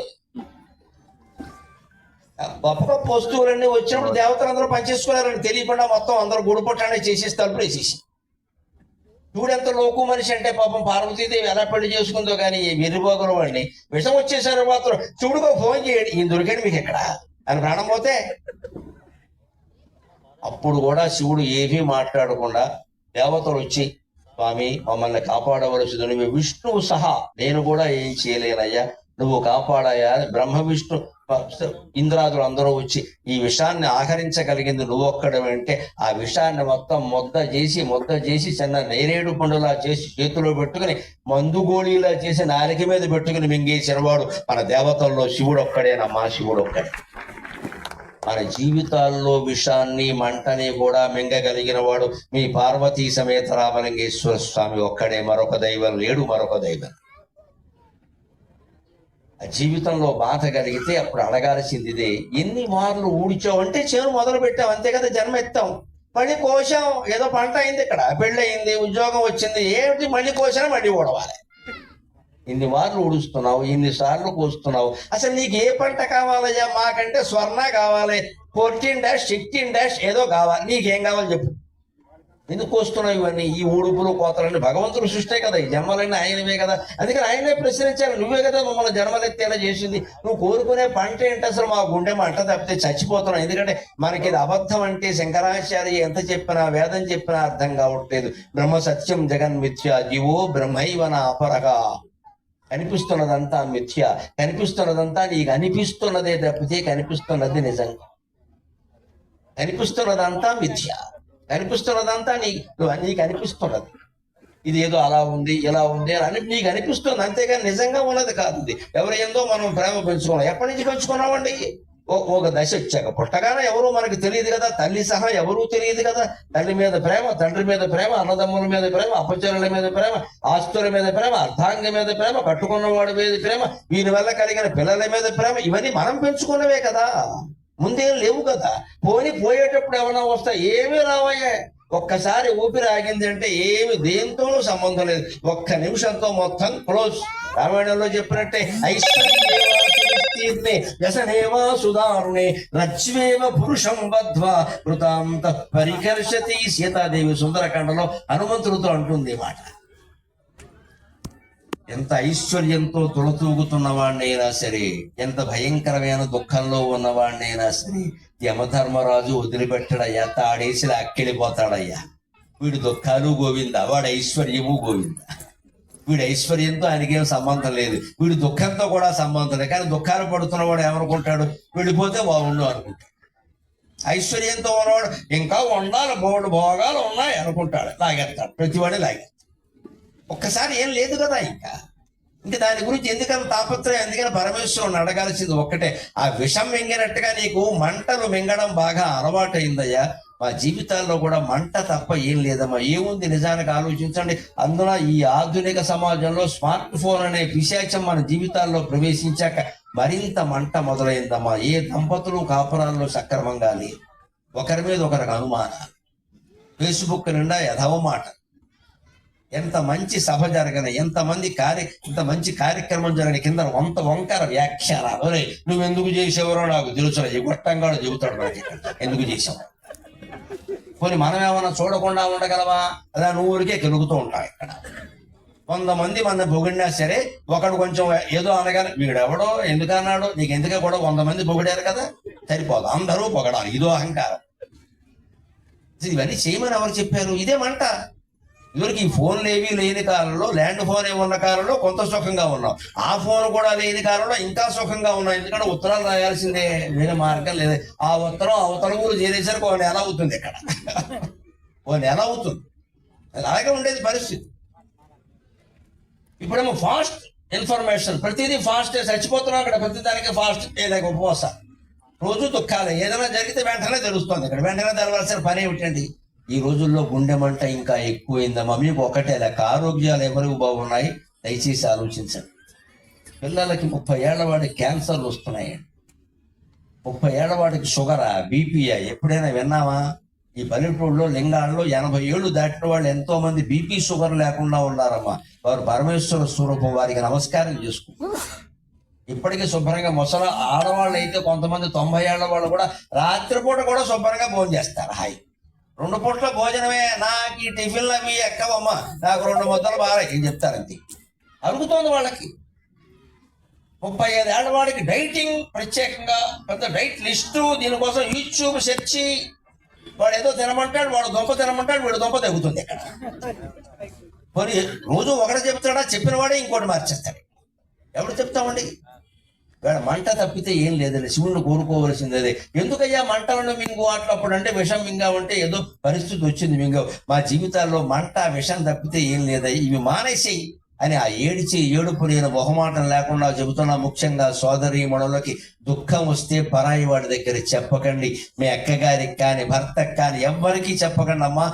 గొప్ప గొప్ప వస్తువులన్నీ వచ్చినప్పుడు దేవతలందరూ పనిచేసుకున్నారని తెలియకుండా మొత్తం అందరూ గుడిపొట్టాన్ని చేసేసి తలుపులు వేసేసి చూడెంత లోకు మనిషి అంటే పాపం పార్వతీదేవి ఎలా పెళ్లి చేసుకుందో కానీ వెర్రిపోగరు వాడిని విషం వచ్చేసారు మాత్రం శివుడికో ఫోన్ చేయండి ఈయన దొరికాడు మీకు ఎక్కడ అని ప్రాణం పోతే అప్పుడు కూడా శివుడు ఏమీ మాట్లాడకుండా దేవతలు వచ్చి స్వామి మమ్మల్ని కాపాడవలసింది నువ్వు విష్ణువు సహా నేను కూడా ఏం చేయలేనయ్యా నువ్వు కాపాడాయా అని బ్రహ్మ విష్ణు ఇంద్రాదులు అందరూ వచ్చి ఈ విషాన్ని ఆహరించగలిగింది నువ్వు ఒక్కడమంటే ఆ విషాన్ని మొత్తం ముద్ద చేసి చిన్న నేరేడు పండులా చేసి చేతిలో పెట్టుకుని మందు గోళీలా చేసి నాలిక మీద పెట్టుకుని మింగేసిన వాడు మన దేవతల్లో శివుడు ఒక్కడేనమ్మా శివుడు ఒక్కడే మన జీవితాల్లో విషాన్ని మంటని కూడా మింగగలిగిన వాడు మీ పార్వతీ సమేత రామలింగేశ్వర స్వామి ఒక్కడే మరొక దైవం లేడు మరొక దైవం జీవితంలో బాధ కలిగితే అప్పుడు అడగాల్సింది ఇదే ఎన్ని మార్లు ఊడిచావంటే చేను మొదలు పెట్టాం అంతే కదా జన్మ ఎత్తాం మళ్ళీ కోసాం ఏదో పంట అయింది ఇక్కడ పెళ్ళి అయింది ఉద్యోగం వచ్చింది ఏమిటి మళ్ళీ కోసినా మళ్ళీ ఊడవాలి ఇన్ని మార్లు ఊడుస్తున్నావు ఇన్నిసార్లు కోస్తున్నావు అసలు నీకు ఏ పంట కావాలయ్యా మాకంటే స్వర్ణ కావాలి 14-16 ఏదో కావాలి నీకేం కావాలి చెప్పు ఎందుకు కోస్తున్నావు ఇవన్నీ ఈ ఊడుపులు కోతలన్నీ భగవంతుడు సృష్టే కదా ఈ జన్మలన్నీ ఆయనవే కదా అందుకని ఆయనే ప్రశ్నించాలి నువ్వే కదా మమ్మల్ని జన్మలెత్తేలా చేసింది నువ్వు కోరుకునే పంట ఏంటి అసలు మా గుండె మంట తప్పితే చచ్చిపోతున్నావు ఎందుకంటే మనకి ఇది అబద్ధం అంటే శంకరాచార్య ఎంత చెప్పినా వేదం చెప్పినా అర్థం కావట్లేదు బ్రహ్మ సత్యం జగన్మిథ్య జీవో బ్రహ్మైవన అపరగా కనిపిస్తున్నదంతా మిథ్య కనిపిస్తున్నదంతా నీకు అనిపిస్తున్నదే తప్పితే కనిపిస్తున్నది నిజంగా కనిపిస్తున్నదంతా మిథ్య కనిపిస్తున్నదంతా నీకు అనిపిస్తున్నది ఇది ఏదో అలా ఉంది ఇలా ఉంది అని నీకు అనిపిస్తుంది అంతేగాని నిజంగా ఉన్నది కాదు ఇది ఎవరు ఏందో మనం ప్రేమ పెంచుకున్నాం ఎప్పటి నుంచి పెంచుకున్నామండి ఒక దశ వచ్చాక పుట్టగానే ఎవరు మనకి తెలియదు కదా తల్లి సహా ఎవరూ తెలియదు కదా తల్లి మీద ప్రేమ తండ్రి మీద ప్రేమ అన్నదమ్ముల మీద ప్రేమ అపచరుల మీద ప్రేమ ఆస్తుల మీద ప్రేమ అర్ధాంగ మీద ప్రేమ కట్టుకున్నవాడి మీద ప్రేమ వీరి వల్ల కలిగిన పిల్లల మీద ప్రేమ ఇవన్నీ మనం పెంచుకున్నవే కదా ముందేం లేవు కదా పోయేటప్పుడు ఏమైనా వస్తాయి ఏమీ రావయ్యే ఒక్కసారి ఊపిరి ఆగింది అంటే ఏమి దేంతోనూ సంబంధం లేదు ఒక్క నిమిషంతో మొత్తం క్లోజ్ రామాయణంలో చెప్పినట్టే ఐశ్వర్యే వ్యసనేవా సుదారుణే రజ్వేవ పురుషం బద్ధ్వా కృతాంత పరికర్షతి సీతాదేవి సుందరకాండలో హనుమంతుడితో అంటుంది మాట ఎంత ఐశ్వర్యంతో తులతూగుతున్నవాడినైనా సరే ఎంత భయంకరమైన దుఃఖంలో ఉన్నవాడినైనా సరే యమధర్మరాజు వదిలిపెట్టడయ్యా తాడేసి అక్కెళ్ళిపోతాడయ్యా వీడి దుఃఖాలు గోవింద వాడి ఐశ్వర్యము గోవింద వీడి ఐశ్వర్యంతో ఆయనకేం సంబంధం లేదు వీడి దుఃఖంతో కూడా సంబంధం లేదు కానీ దుఃఖాలు పడుతున్నవాడు ఏమనుకుంటాడు వెళ్ళిపోతే బాగుండు అనుకుంటాడు ఐశ్వర్యంతో ఉన్నవాడు ఇంకా ఉండాలి బోర్డు భోగాలు ఉన్నాయి అనుకుంటాడు లాగేస్తాడు ప్రతివాడే లాగేస్తాడు ఒక్కసారి ఏం లేదు కదా ఇంకా దాని గురించి ఎందుకని తాపత్రయం ఎందుకని పరమేశ్వరుని అడగాల్సింది ఒక్కటే ఆ విషం మింగినట్టుగా నీకు మంటలు మింగడం బాగా అలవాటైందయ్యా మా జీవితాల్లో కూడా మంట తప్ప ఏం లేదమ్మా ఏముంది నిజానికి ఆలోచించండి అందున ఈ ఆధునిక సమాజంలో స్మార్ట్ ఫోన్ అనే పిశాచం మన జీవితాల్లో ప్రవేశించాక మరింత మంట మొదలైందమ్మా ఏ దంపతులు కాపురాల్లో సక్రమంగా లేదు ఒకరి మీద ఒకరికి అనుమానాలు ఫేస్బుక్ నిండా యథవ మాట ఎంత మంచి సభ జరగని ఇంత మంచి కార్యక్రమం జరగని కింద వంకర వ్యాఖ్యానాలు నువ్వెందుకు చేసేవరో నాకు తెలుసు ఈ గొట్టంగా చెబుతాడు నాకు ఎందుకు చేసావు పోనీ మనం ఏమన్నా చూడకుండా ఉండగలవా అలా నువ్వురికే కెలుగుతూ ఉంటావు ఇక్కడ 100 మంది మన పొగిడినా సరే ఒకడు కొంచెం ఏదో అనగానే వీడెవడో ఎందుకన్నాడో నీకు ఎందుకే కూడా 100 మంది పొగిడారు కదా సరిపోదు అందరూ పొగడాలి ఇదో అహంకారం ఇవన్నీ చేయమని ఎవరు చెప్పారు ఇదే మంట ఇవరికి ఈ ఫోన్లు ఏవి లేని కాలంలో ల్యాండ్ ఫోన్ ఏమి ఉన్న కాలంలో కొంత సుఖంగా ఉన్నాం ఆ ఫోన్ కూడా లేని కాలంలో ఇంకా సుఖంగా ఉన్నాం ఎందుకంటే ఉత్తరాలు రాయాల్సిందే వేరే మార్గం లేదు ఆ ఉత్తరం అవతల ఊరు చేరేసరికి 1 నెల అవుతుంది ఇక్కడ 1 నెల అవుతుంది అలాగే ఉండేది పరిస్థితి ఇప్పుడేమో ఫాస్ట్ ఇన్ఫర్మేషన్ ప్రతిదీ ఫాస్ట్ చచ్చిపోతున్నాం అక్కడ ప్రతిదానికి ఫాస్ట్ ఏదైనా ఉపవాసం రోజు దుఃఖాలే ఏదైనా జరిగితే వెంటనే తెలుస్తుంది ఇక్కడ వెంటనే తెలవాల్సిన పని ఏమిటండి ఈ రోజుల్లో గుండె మంట ఇంకా ఎక్కువైందమ్మా మీకు ఒకటే లెక్క ఆరోగ్యాలు ఎవరికి బాగున్నాయి దయచేసి ఆలోచించండి పిల్లలకి 30 ఏళ్ల వాడికి క్యాన్సర్లు వస్తున్నాయండి 30 ఏళ్ల వాడికి షుగరా బీపీయా ఎప్పుడైనా విన్నావా ఈ పల్లెటూళ్ళలో లింగాల్లో 80 ఏళ్ళు దాటిన వాళ్ళు ఎంతో మంది బీపీ షుగర్ లేకుండా ఉన్నారమ్మా వారు పరమేశ్వర స్వరూపం వారికి నమస్కారం చేసుకుంటారు ఇప్పటికీ శుభ్రంగా ముసలి ఆడవాళ్ళు అయితే కొంతమంది 90 ఏళ్ల వాళ్ళు కూడా రాత్రిపూట కూడా శుభ్రంగా భోజనం చేస్తారు హాయ్ 2 పూట్ల భోజనమే, నాకు ఈ టిఫిన్లు అవి ఎక్కవమ్మా, నాకు 2 ముద్దలు బాగా ఏం చెప్తారంతే. అరుగుతోంది వాళ్ళకి. 35 ఏళ్ల వాడికి డైటింగ్, ప్రత్యేకంగా పెద్ద డైట్ లిస్టు, దీనికోసం యూట్యూబ్ సెర్చి, వాడు ఏదో తినమంటాడు, వాడు దొంప తినమంటాడు, వీడు దొంప తగ్గుతుంది ఇక్కడ. మరి రోజు ఒకటి చెప్తాడా, చెప్పిన వాడే ఇంకోటి మార్చేస్తాడు. ఎవరు చెప్తామండి? వీళ్ళ మంట తప్పితే ఏం లేదండి, శివుణ్ణి కోరుకోవలసింది అదే. ఎందుకయ్యా మంటలను మింగు అట్లప్పుడు అంటే విషం మింగావంటే ఏదో పరిస్థితి వచ్చింది మింగావు. మా జీవితాల్లో మంట విషం తప్పితే ఏం లేదయ్యి, ఇవి మానేసేయి అని ఆ ఏడుపు నేను మొహమాటం లేకుండా చెబుతున్నా. ముఖ్యంగా సోదరీమణులకి దుఃఖం వస్తే పరాయి వాడి దగ్గర చెప్పకండి. మీ అక్కగారికి కానీ భర్తకు కానీ ఎవ్వరికీ చెప్పకండి అమ్మా.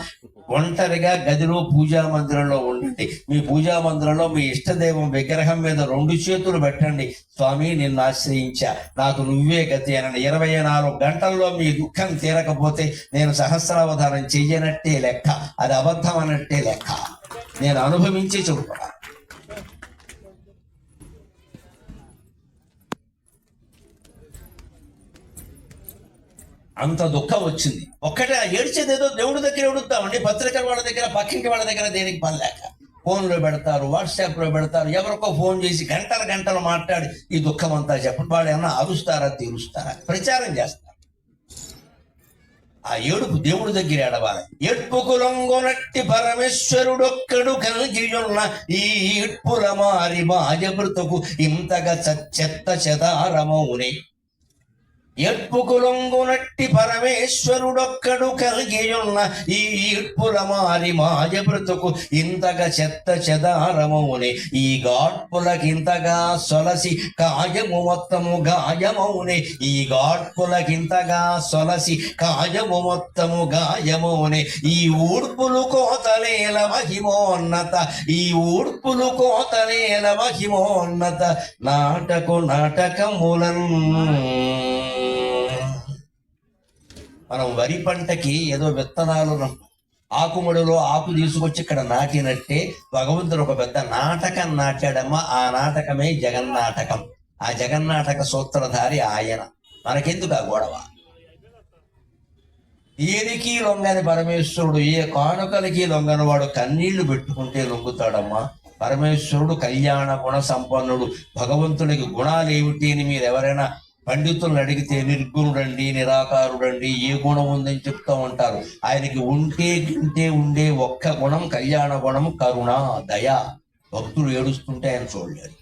ఒంటరిగా గదిలో పూజా మందిరంలో ఉండండి. మీ పూజా మందిరంలో మీ ఇష్టదైవం విగ్రహం మీద 2 చేతులు పెట్టండి. స్వామి, నిన్ను ఆశ్రయించా, నాకు నువ్వే గతి అని. 24 గంటల్లో మీ దుఃఖం తీరకపోతే నేను సహస్రావధానం చెయ్యనట్టే లెక్క, అది అబద్ధం అన్నట్టే లెక్క. నేను అనుభవించి చెబుతున్నా. అంత దుఃఖం వచ్చింది. ఒక్కటే ఏడ్చేది ఏదో దేవుడి దగ్గర ఏడుస్తామండి, పత్రికల వాళ్ళ దగ్గర, పక్కింటి వాళ్ళ దగ్గర దేనికి పని లేక. ఫోన్లో పెడతారు, వాట్సాప్లో పెడతారు, ఎవరికో ఫోన్ చేసి గంటలు మాట్లాడి ఈ దుఃఖం అంతా చెప్పండి. వాళ్ళు ఏమన్నా అరుస్తారా, తీరుస్తారా? ప్రచారం చేస్తారు. ఆ ఏడుపు దేవుడి దగ్గర ఏడవాలి. ఏడ్పుకు లొంగొనట్టి పరమేశ్వరుడొక్కడు కలిగియున్న ఈ ఏడ్పుల మారి మాయ బ్రతుకు ఇంతగా చెత్త చెదారమౌనే. ఎడ్పుకు లొంగునట్టి పరమేశ్వరుడొక్కడు కలిగియున్న ఈ ఈడ్పుల మారి మాయ బ్రతుకు ఇంతగా చెత్త చెదారమౌనే. ఈ గాడ్పులకింతగా సొలసి కాయము మొత్తము గాయమౌనే. ఈ గాడ్పులకింతగా సొలసి కాయము మొత్తము గాయమౌనే. ఈ ఊడ్పులు కోతలేల మహిమోన్నత, ఈ ఊడ్పులు కోతలేల మహిమోన్నత నాటకములన్. మనం వరి పంటకి ఏదో విత్తనాలు ఆకుముడిలో ఆకు తీసుకొచ్చి ఇక్కడ నాటినట్టే భగవంతుడు ఒక పెద్ద నాటకం నాటాడమ్మా. ఆ నాటకమే జగన్నాటకం. ఆ జగన్నాటక సూత్రధారి ఆయన. మనకెందుకు ఆ గొడవ? ఏదికి లొంగని పరమేశ్వరుడు ఏ కానుకలకి లొంగని వాడు కన్నీళ్లు పెట్టుకుంటే లొంగుతాడమ్మా. పరమేశ్వరుడు కళ్యాణ గుణ సంపన్నుడు. భగవంతుడికి గుణాలు ఏమిటి అని మీరు ఎవరైనా పండితులను అడిగితే నిర్గుణుడండి, నిరాకారుడండి, ఏ గుణం ఉందని చెప్తూ ఉంటారు. ఆయనకి ఉండే ఒక్క గుణం కళ్యాణ గుణం, కరుణ, దయ. భక్తులు ఏడుస్తుంటే ఆయన చూడలేడు,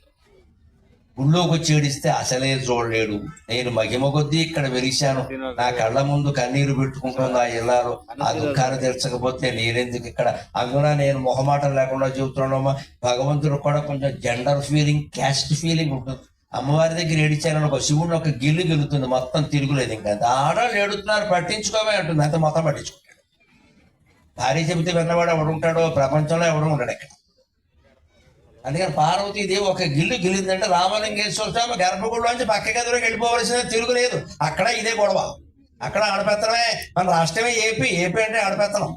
గుళ్ళోకి వచ్చి ఏడిస్తే అసలే చూడలేడు. నేను మహిమ కొద్దీ ఇక్కడ వెలిశాను, నా కళ్ళ ముందు కన్నీరు పెట్టుకుంటుంది ఆ ఇల్లాలో. ఆ దుఃఖాన్ని తెచ్చకపోతే నేనెందుకు ఇక్కడ? అందున నేను మొహమాటం లేకుండా చెబుతున్నానమ్మా. భగవంతుడు కూడా కొంచెం జెండర్ ఫీలింగ్, క్యాస్ట్ ఫీలింగ్ ఉంటుంది. అమ్మవారి దగ్గర ఏడిచాను ఒక శివుడిని ఒక గిల్లు గెలుతుంది, మొత్తం తిరుగులేదు. ఇంకా ఆడవాళ్ళు ఏడుతున్నారు, పట్టించుకోవే అంటుంది, అంత మొత్తం పట్టించుకుంటాడు. భార్య చెబితే విన్నవాడు ఎవడు ఉంటాడో? ప్రపంచంలో ఎవడు ఉండడు ఇక్కడ. అందుకని పార్వతీదేవి ఒక గిల్లు గిల్లిందంటే రామలింగేశ్వర స్వామి గర్భగుడిలోంచి పక్క గదిలోకి వెళ్ళిపోవలసిన తిరుగులేదు. అక్కడ ఇదే గొడవ, అక్కడ ఆడపెత్తనమే. మన రాష్ట్రమే ఏపీ అంటే ఆడపెత్తనం,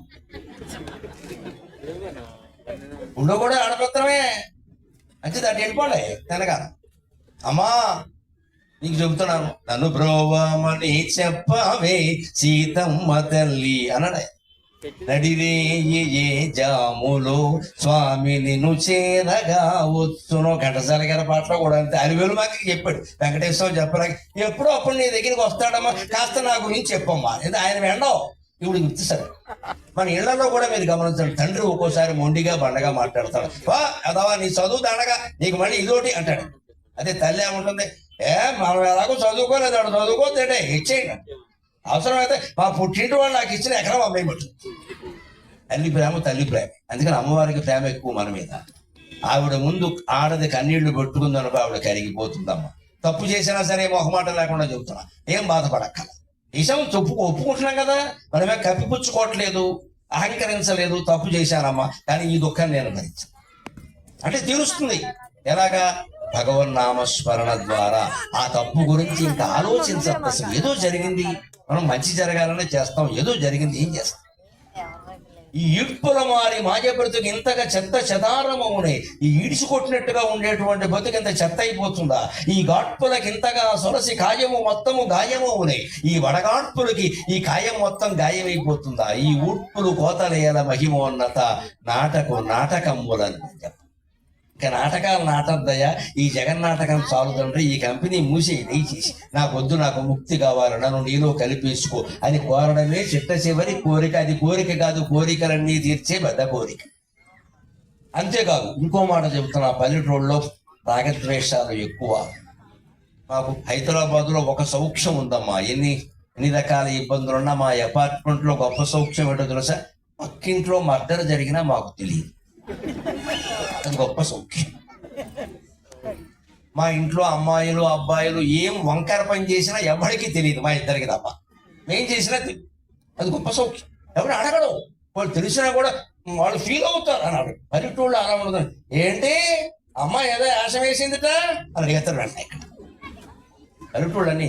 గుళ్ళో కూడా ఆడపెత్తనమే. అంటే దాన్ని వెళ్ళిపోలే తెలంగాణ. అమ్మా, నీకు చెబుతున్నాను, నన్ను బ్రోవమని చెప్పవే సీతమ్మ తల్లి అన్నాడే. నడిరే ఏ జాములో స్వామి నిన్ను చేరగా వచ్చును. ఘంటసాల గారి పాటలో కూడా అంతే. అలివేలు మాకు చెప్పాడు, వెంకటేశ్వర చెప్పలేక ఎప్పుడో అప్పుడు నీ దగ్గరికి వస్తాడమ్మా, కాస్త నా గురించి చెప్పమ్మా. ఆయన వెండవు ఇప్పుడు గుర్తిస్తాడు. మన ఇళ్లలో కూడా మీరు గమనించండి, తండ్రి ఒక్కోసారి మొండిగా బండగా మాట్లాడతాడు. అదవా నీ చదువు దండగా, నీకు మళ్ళీ ఇదోటి అంటాడు. అదే తల్లి ఏముంటుంది, మనం ఎలాగో చదువుకోలేదు, వాడు చదువుకోతే ఇచ్చేయండి, అవసరమైతే మా పుట్టింటి వాళ్ళు నాకు ఇచ్చిన ఎకరం అమ్మేయబట్టు. తల్లి ప్రేమ తల్లి ప్రేమ. అందుకని అమ్మవారికి ప్రేమ ఎక్కువ మన మీద. ఆవిడ ముందు ఆడది కన్నీళ్లు పెట్టుకుందనుకో ఆవిడ కరిగిపోతుందమ్మ. తప్పు చేసినా సరే మొహమాటం లేకుండా చెబుతున్నా, ఏం బాధపడక్కల. నిజం ఒప్పుకుంటున్నాం కదా, మనమే కప్పిపుచ్చుకోవట్లేదు, అహంకరించలేదు. తప్పు చేశానమ్మా, కానీ ఈ దుఃఖాన్ని నేను భరించాను అంటే తీరుస్తుంది. ఎలాగా? భగవన్నామస్మరణ ద్వారా. ఆ తప్పు గురించి ఇంకా ఆలోచించదు. అసలు ఏదో జరిగింది, మనం మంచి జరగాలని చేస్తాం, ఏదో జరిగింది, ఏం చేస్తాం? ఈ ఈడ్పుల మారి మాయ బ్రతుకు ఇంతగా చెత్త చెదారమవునే, ఈ ఈడిసి కొట్టినట్టుగా ఉండేటువంటి బ్రతుకు ఇంత చెత్త అయిపోతుందా? ఈ గాడ్పులకి ఇంతగా సొలసి కాయము మొత్తము గాయమవునే, ఈ వడగాడ్పులకి ఈ కాయం మొత్తం గాయమైపోతుందా? ఈ ఊడ్పులు కోతలేల మహిమోన్నత నాటకములని చెప్ప. ఇక నాటకాలు నాటద్దయ్యా, ఈ జగన్నాటకం చాలుదంటే ఈ కంపెనీ మూసి దయచేసి నాకొద్దు, నాకు ముక్తి కావాలి, నన్ను నీలో కలిపేసుకో అని కోరడమే చిట్ట చివరి కోరిక. అది కోరిక కాదు, కోరికలన్నీ తీర్చే పెద్ద కోరిక. అంతేకాదు ఇంకో మాట చెబుతున్నా, పల్లెటూళ్ళలో రాగద్వేషాలు ఎక్కువ. మాకు హైదరాబాద్లో ఒక సౌఖ్యం ఉందమ్మా, ఎన్ని రకాల ఇబ్బందులున్నా మా అపార్ట్మెంట్లో గొప్ప సౌఖ్యం ఏంటో తెలుసా? పక్కింట్లో మర్డర్ జరిగినా మాకు తెలియదు, అది గొప్ప సౌఖ్యం. మా ఇంట్లో అమ్మాయిలు అబ్బాయిలు ఏం వంకర పని చేసినా ఎవరికి తెలియదు, మా ఇద్దరికి తప్ప. మేం చేసినా తెలియదు, అది గొప్ప సౌఖ్యం. ఎవరు అడగడం, వాళ్ళు తెలిసినా కూడా వాళ్ళు ఫీల్ అవుతారు అన్నాడు. పల్లెటూళ్ళు అలా ఉండదు. ఏంటి అమ్మాయి ఏదో ఆశం వేసిందిట అని అడిగేస్తారు వెంటనే. ఇక్కడ పల్లెటూళ్ళు అని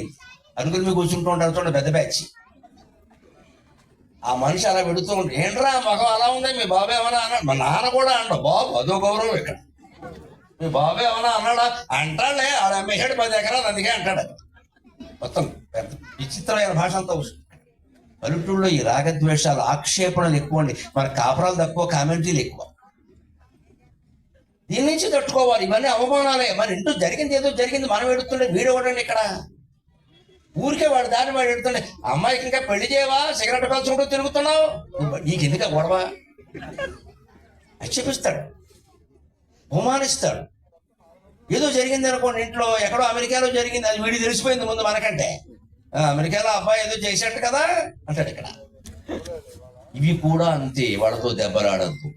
అరుగుల మీద కూర్చుంటూ ఉంటారు చూడండి, పెద్ద బ్యాచ్. ఆ మనిషి అలా పెడుతూ ఉంటే, ఏంట్రా మగం అలా ఉంది, మీ బాబు ఏమన్నా అన్నాడు? మా నాన్న కూడా అన్నాడు, బాబు అదో గౌరవం ఇక్కడ. మీ బాబు ఏమన్నా అన్నాడా? అంటాడులే, ఆడ అమ్మేసాడు 10 ఎకరాలు అందుకే అంటాడు. మొత్తం పెద్ద విచిత్రమైన భాష అంతా వస్తుంది. పల్లెటూళ్ళలో ఈ రాగద్వేషాలు ఆక్షేపణలు ఎక్కువ అండి. మన కాపురాలు తక్కువ, కామెంటరీలు ఎక్కువ. దీని నుంచి తట్టుకోవాలి. ఇవన్నీ అవమానాలే. మన ఇంటూ జరిగింది ఏదో జరిగింది, మనం ఎడుతుండే వీడు కూడా ఇక్కడ ఊరికే వాడు దాన్ని వాడు ఎడుతుండే. అమ్మాయికి ఇంకా పెళ్లి చేయవా, సిగరెట్ కాల్చుకుంటూ తిరుగుతున్నావు, నీకు ఎందుక గొడవ ఆక్షేపిస్తాడు, అవమానిస్తాడు. ఏదో జరిగింది అనుకోండి ఇంట్లో, ఎక్కడో అమెరికాలో జరిగింది, అది వీడికి తెలిసిపోయింది ముందు మనకంటే. అమెరికాలో అబ్బాయి ఏదో చేసేట్టు కదా అంటాడు ఇక్కడ. ఇవి కూడా అంతే, వాళ్ళతో దెబ్బలాడద్దు,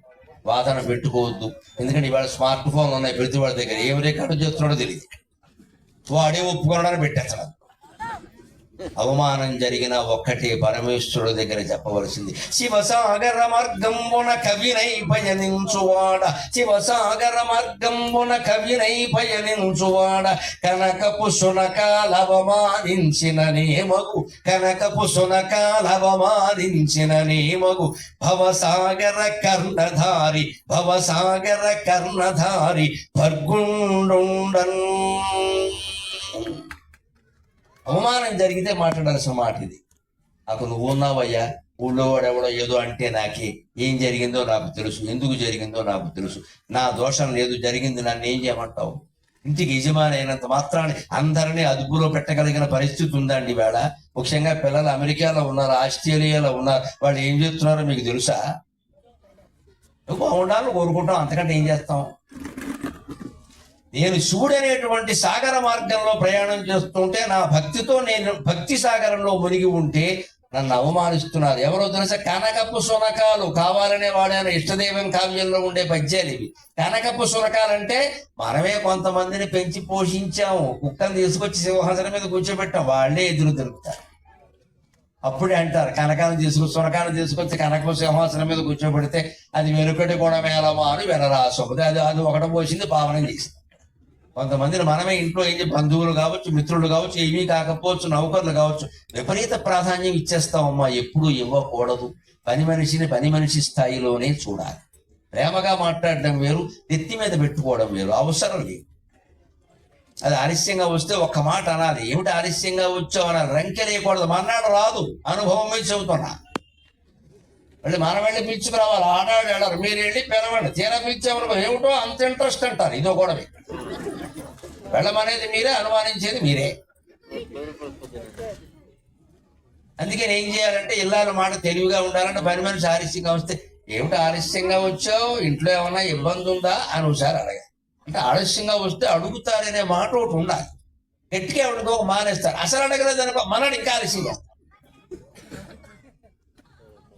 వాదన పెట్టుకోవద్దు. ఎందుకంటే ఇవాళ స్మార్ట్ ఫోన్లు ఉన్నాయి ప్రతి వాడి దగ్గర, ఏం రికార్డు చేస్తున్నాడో తెలియదు, వాడే ఒప్పుకోవడానికి పెట్టేస్తాడు. అవమానం జరిగిన ఒక్కటే పరమేశ్వరుడు దగ్గర చెప్పవలసింది. శివసాగర మార్గంబున కవినై పయనించువాడ, శివసాగర మార్గంబున కవినై పయనించువాడ, కనకపు సునకాలవమానించిన నేమగు, కనకపు సునకాలవమానించిన నేమగు, భవసాగర కర్ణధారి, భవసాగర కర్ణధారి భర్గుండుండన్. అవమానం జరిగితే మాట్లాడాల్సిన మాట ఇది. నాకు నువ్వు ఉన్నావయ్యా, ఊళ్ళో వాడెవడో ఏదో అంటే నాకే, ఏం జరిగిందో నాకు తెలుసు, ఎందుకు జరిగిందో నాకు తెలుసు, నా దోషం లేదు, జరిగింది, నన్ను ఏం చేయమంటావు? ఇంటికి యజమాని అయినంత మాత్రాన్ని అందరినీ అదుపులో పెట్టగలిగిన పరిస్థితి ఉందండి వేళ. ముఖ్యంగా పిల్లలు అమెరికాలో ఉన్నారు, ఆస్ట్రేలియాలో ఉన్నారు, వాళ్ళు ఏం చేస్తున్నారో మీకు తెలుసా? బాగుండాలని కోరుకుంటాం, అంతకంటే ఏం చేస్తాం? నేను శివుడు అనేటువంటి సాగర మార్గంలో ప్రయాణం చేస్తుంటే, నా భక్తితో నేను భక్తి సాగరంలో మునిగి ఉంటే నన్ను అవమానిస్తున్నారు. ఎవరో తెలుసా? కనకపు సునకాలు. కావాలనే వాడైన ఇష్టదైవం కావ్యంలో ఉండే పద్యాలు ఇవి. కనకపు సునకాలంటే మనమే కొంతమందిని పెంచి పోషించాము, కుక్కను తీసుకొచ్చి సింహాసనం మీద కూర్చోబెట్టాం, వాళ్ళే ఎదురు తిరుగుతారు. అప్పుడే అంటారు, కనకాలను తీసుకొచ్చి సునకాలను తీసుకొచ్చి కనకపు సింహాసనం మీద కూర్చోబెడితే అది వెనుకటి కూడా మేళమా అని వినరాసోది, అది ఒకటి పోసింది పావనం చేసింది. కొంతమందిని మనమే ఇంట్లో బంధువులు కావచ్చు, మిత్రులు కావచ్చు, ఏమీ కాకపోవచ్చు, నౌకర్లు కావచ్చు, విపరీత ప్రాధాన్యం ఇచ్చేస్తామమ్మా. ఎప్పుడు ఇవ్వకూడదు. పని మనిషి స్థాయిలోనే చూడాలి. ప్రేమగా మాట్లాడడం వేరు, నెత్తి మీద పెట్టుకోవడం వేరు. అవసరం లేదు. అది ఆలస్యంగా వస్తే ఒక్క మాట అనాలి, ఏమిటి ఆలస్యంగా వచ్చావు అనాలి, రంకెలేయకూడదు. మన్నాడు రాదు, అనుభవం మీద చెబుతున్నా. మళ్ళీ మనం వెళ్ళి పిలుచుకురావాలి, ఆడాడు వెళ్ళరు, మీరు వెళ్ళి పిలవండి. తీరా పిలిచామనుకో ఏమిటో అంత ఇంట్రెస్ట్ అంటారు, ఇదో కూడా వెళ్ళమనేది మీరే, అనుమానించేది మీరే. అందుకని ఏం చేయాలంటే ఇల్లాల మాట తెలివిగా ఉండాలంటే, పని మనిషి ఆలస్యంగా వస్తే ఏమిటి ఆలస్యంగా వచ్చావు, ఇంట్లో ఏమన్నా ఇబ్బంది ఉందా అని ఒకసారి అడగాలి. అంటే ఆలస్యంగా వస్తే అడుగుతారనే మాట ఒకటి ఉండాలి. గట్టిగా ఎవరికో మానేస్తారు. అసలు అడగలేదు అనుకో మనని ఇంకా ఆలస్యం చేస్తారు.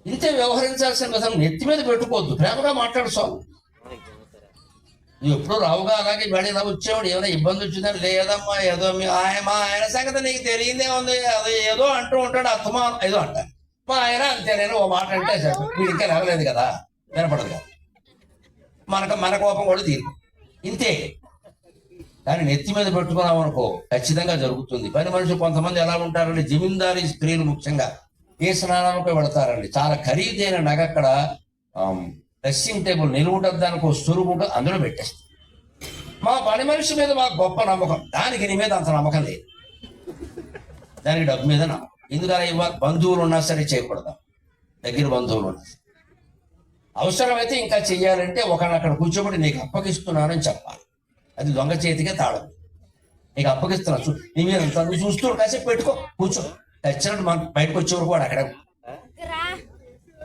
ఇంతే వ్యవహరించాల్సిన విధం. నెత్తి మీద పెట్టుకోవద్దు, ప్రేమగా మాట్లాడు స్వామి. నువ్వు ఎప్పుడు రావుగా అలాగే మళ్ళీ ఇలా వచ్చేవాడు, ఏమైనా ఇబ్బంది వచ్చిందని, లేదమ్మా ఏదో మా ఆయన సంగతి నీకు తెలియదే ఉంది, అది ఏదో అంటూ ఉంటాడు, అత్తమా ఏదో అంటారు. మా ఆయన అంతే, నేను ఓ మాట అంటే సార్ వీడు ఇంకా రావలేదు కదా, వినపడదు కదా, మన కోపం కూడా తీరు. ఇంతే. కానీ నెత్తి మీద పెట్టుకున్నాం అనుకో ఖచ్చితంగా జరుగుతుంది. పని మనుషులు కొంతమంది ఎలా ఉంటారంటే, జమీందారీ స్త్రీలు ముఖ్యంగా ఏ స్నానానికి వెళతారండి, చాలా ఖరీదైన నగ అక్కడ డ్రెస్సింగ్ టేబుల్ నిలువుంటుంది, దానికి ఒక సురుగు ఉంటుంది, అందులో పెట్టేస్తాం. మా పని మనిషి మీద మాకు గొప్ప నమ్మకం, దానికి నీ మీద అంత నమ్మకం లేదు. దానికి డబ్బు మీద నమ్మకం. ఎందుకని బంధువులు ఉన్నా సరే చేయకూడదు, దగ్గర బంధువులు ఉన్నా. అవసరమైతే ఇంకా చెయ్యాలంటే ఒకరిని అక్కడ కూర్చోబెట్టి నీకు అప్పగిస్తున్నానని చెప్పాలి. అది దొంగ చేతికే తాళం. నీకు అప్పగిస్తున్నా, నీ మీద నువ్వు చూస్తూ కాసేపు పెట్టుకో, కూర్చో, తెచ్చినట్టు మనం బయటకు వచ్చేవారు కూడా అక్కడ.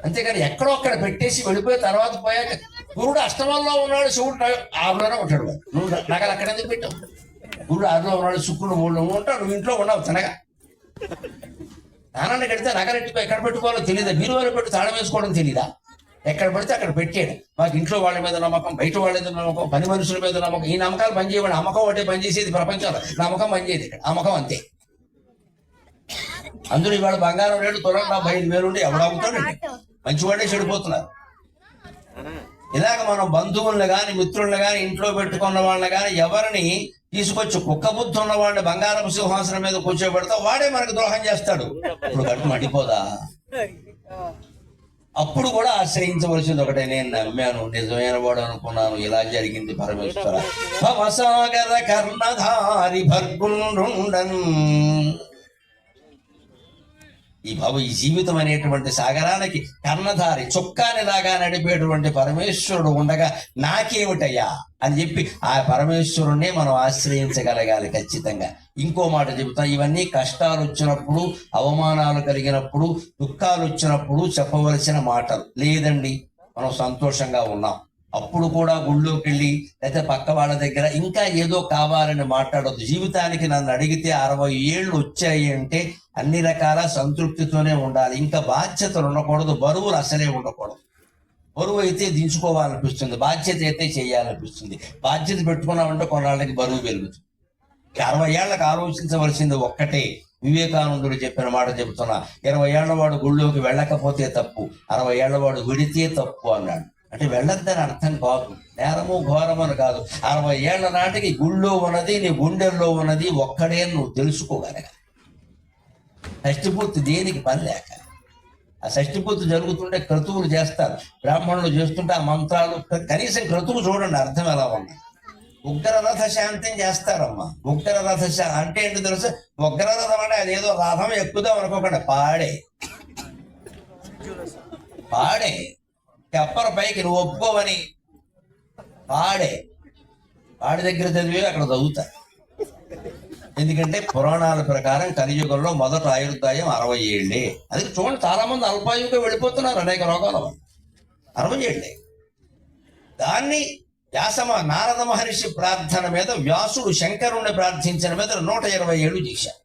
అంతేకాని ఎక్కడో అక్కడ పెట్టేసి వెళ్ళిపోయి తర్వాత పోయాక గురుడు అష్టమంలో ఉన్నాడు, శివుడు 6లోనే ఉంటాడు. నువ్వు నగలు అక్కడ ఎందుకు పెట్టావు? గురుడు 6లో ఉన్నాడు, శుక్రుడు 3లో ఉంటాడు, నువ్వు ఇంట్లో ఉన్నావు తినగా. నాన్నని కడితే నగలెట్టుకో, ఎక్కడ పెట్టుకోవాలో తెలియదా? బీరువాలో పెట్టి తాళం వేసుకోవడం తెలీదా? ఎక్కడ పడితే అక్కడ పెట్టాడు. మాకు ఇంట్లో వాళ్ళ మీద నమ్మకం, బయట వాళ్ళ మీద నమ్మకం, పని మనుషుల మీద నమ్మకం. ఈ నమ్మకాలు పనిచేయడం, నమ్మకం ఒకటే పనిచేసేది ప్రపంచంలో. నమ్మకం పనిచేయదు ఇక్కడ, నమ్మకం అంతే. అందులో ఇవాళ బంగారం రేటు తులం 45,000 ఉండి ఎవడవుతాడు? మంచివాడే చెడిపోతున్నారు. ఇలాగ మనం బంధువులను కానీ మిత్రులను కానీ ఇంట్లో పెట్టుకున్న వాళ్ళని కానీ ఎవరిని తీసుకొచ్చి కుక్క బుద్ధి ఉన్న వాడిని బంగారపు సింహాసనం మీద కూర్చోబెడతా వాడే మనకు ద్రోహం చేస్తాడు. ఇప్పుడు గట్టు మడిపోదా? అప్పుడు కూడా ఆశ్రయించవలసింది ఒకటే, నేను నమ్మాను, నిజమైన వాడు అనుకున్నాను, ఇలా జరిగింది పరమేశ్వర. భవసాగర కర్ణధారి భర్గుండుండన్. ఈ జీవితం అనేటువంటి సాగరానికి కర్ణధారి చొక్కాని లాగా నడిపేటువంటి పరమేశ్వరుడు ఉండగా నాకేమిటయ్యా అని చెప్పి ఆ పరమేశ్వరుణ్ణే మనం ఆశ్రయించగలగాలి ఖచ్చితంగా. ఇంకో మాట చెబుతా, ఇవన్నీ కష్టాలు వచ్చినప్పుడు, అవమానాలు కలిగినప్పుడు, దుఃఖాలు వచ్చినప్పుడు చెప్పవలసిన మాటలు. లేదండి మనం సంతోషంగా ఉన్నాం, అప్పుడు కూడా గుళ్ళోకి వెళ్ళి లేకపోతే పక్క వాళ్ళ దగ్గర ఇంకా ఏదో కావాలని మాట్లాడొద్దు. జీవితానికి నన్ను అడిగితే 60 ఏళ్ళు వచ్చాయి అంటే అన్ని రకాల సంతృప్తితోనే ఉండాలి. ఇంకా బాధ్యతలు ఉండకూడదు, బరువులు అసలే ఉండకూడదు. బరువు అయితే దించుకోవాలనిపిస్తుంది, బాధ్యత అయితే చేయాలనిపిస్తుంది. బాధ్యత పెట్టుకున్నామంటే కొన్నాళ్ళకి బరువు పెరుగుతుంది. 60 ఏళ్లకు ఆలోచించవలసింది ఒక్కటే. వివేకానందుడు చెప్పిన మాట చెబుతున్నా, 20 ఏళ్ల వాడు గుళ్ళోకి వెళ్ళకపోతే తప్పు, 60 ఏళ్ల వాడు విడితే తప్పు అన్నాడు. అంటే వెళ్ళొద్దని అర్థం కాదు, నేరము ఘోరము అని కాదు. 60 ఏళ్ల నాటికి గుళ్ళో ఉన్నది నీ గుండెల్లో ఉన్నది ఒక్కడే నువ్వు తెలుసుకోగలగా. షష్ఠిపూర్తి దేనికి పని లేక, ఆ షష్ఠిపూర్తి జరుగుతుంటే క్రతువులు చేస్తారు, బ్రాహ్మణులు చేస్తుంటే ఆ మంత్రాలు, కనీసం క్రతువు చూడండి అర్థం ఎలా ఉంది. ఉగ్రరథ శాంతం చేస్తారమ్మా. ఉగ్రరథ అంటే ఏంటి తెలుసు? ఉగ్రరథం అంటే అదేదో రథం ఎక్కుదాం అనుకోకుండా పాడే తెప్పర పైకి నువ్వు ఒప్పుకోవని పాడి దగ్గర చదివి అక్కడ చదువుతా. ఎందుకంటే పురాణాల ప్రకారం కలియుగంలో మొదట ఆయుర్దాయం 60 ఏళ్ళే. అది చూడండి, చాలా మంది అల్పాయుగా వెళ్ళిపోతున్నారు అనేక రోగాల వల్ల. 60 ఏళ్ళే. దాన్ని నారద మహర్షి ప్రార్థన మీద వ్యాసుడు శంకరుణ్ణి ప్రార్థించిన మీద 120 ఏళ్ళు చేశారు.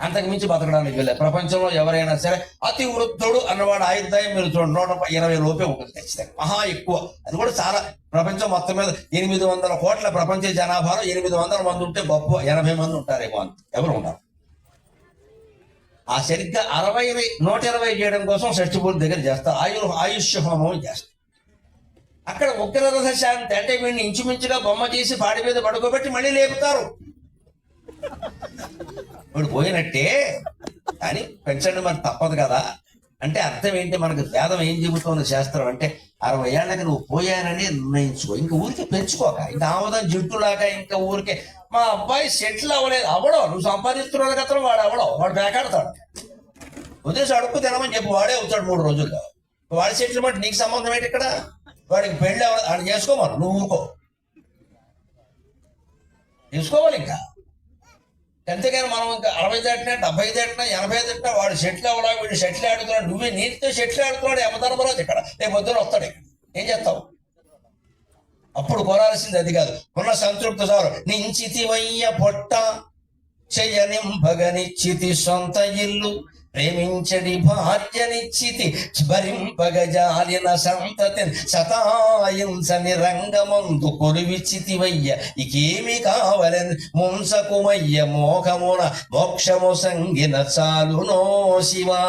అంతకు మించి బతకడానికి వెళ్ళారు. ప్రపంచంలో ఎవరైనా సరే అతి వృద్ధుడు అన్నవాడు ఆయుర్దాయం మీరు చూడండి 120 లోపే ఉంటుంది ఖచ్చితంగా, మహా ఎక్కువ. అది కూడా చాలా ప్రపంచం మొత్తం మీద 800 కోట్ల ప్రపంచ జనాభాలో 800 మంది ఉంటే గొప్ప 80 మంది ఉంటారేమో అంత, ఎవరు ఉంటారు. ఆ సరిగ్గా 120 చేయడం కోసం షష్ఠిపూర్తి దగ్గర చేస్తారు, ఆయుష్య హోమం చేస్తారు. అక్కడ ఉగ్రరథ శాంతి అంటే వీడిని ఇంచుమించుగా బొమ్మ చేసి పాడి మీద పడుకోబెట్టి మళ్ళీ లేపుతారు. వీడు పోయినట్టే కానీ పెంచండి మనకు తప్పదు కదా. అంటే అర్థం ఏంటి? మనకు వేదం ఏం చెబుతోంది శాస్త్రం అంటే 60 ఏళ్ళకి నువ్వు పోయానని నిర్ణయించుకో, ఇంకా ఊరికే పెంచుకోక, ఇంకా ఆమోదం జిడ్డులాగా ఇంకా ఊరికే మా అబ్బాయి సెటిల్ అవ్వలేదు, అవడో నువ్వు సంపాదిస్తున్నాడు కదా, వాడు పేకాడతాడు. ఉద్దేశం అడుక్కు తినమని చెప్పి వాడే అవుతాడు 3 రోజుల్లో. వాడి సెటిల్మెంట్ నీకు సంబంధం ఏంటి? ఇక్కడ వాడికి పెళ్ళి వాడు చేసుకోమను, నువ్వు ఊరుకో, చేసుకోవాలి ఇంకా. అంతేగాని మనం ఇంకా 60 దాటినా 70 దాటినా 80 దాటినా వాడు సెటిల్ అవ్వడా, వీడు సెటిల్ ఆడుతున్నాడు, నువ్వే నీటితో సెటిల్ ఆడుతున్నాడు యమధర్మరాజు ఇక్కడ, రేపు పొద్దున వస్తాడు ఇక్కడ, ఏం చేస్తావు? అప్పుడు కోరాల్సింది అది కాదు, ఉన్న సంతృప్తి సారు. నించితి వయ్య పొట్ట చెయ్యనింపగనిచ్చితి సొంత ఇల్లు, ప్రేమించడి భార్యనిచ్చితి భరింపగజాలిన సంతతి, సతాయించని రంగమందు కొలువిచ్చితి వయ్య, ఇకేమి కావలని ముంసకుమయ్య మోహమున మోక్షము సంగిన చాలునో శివా.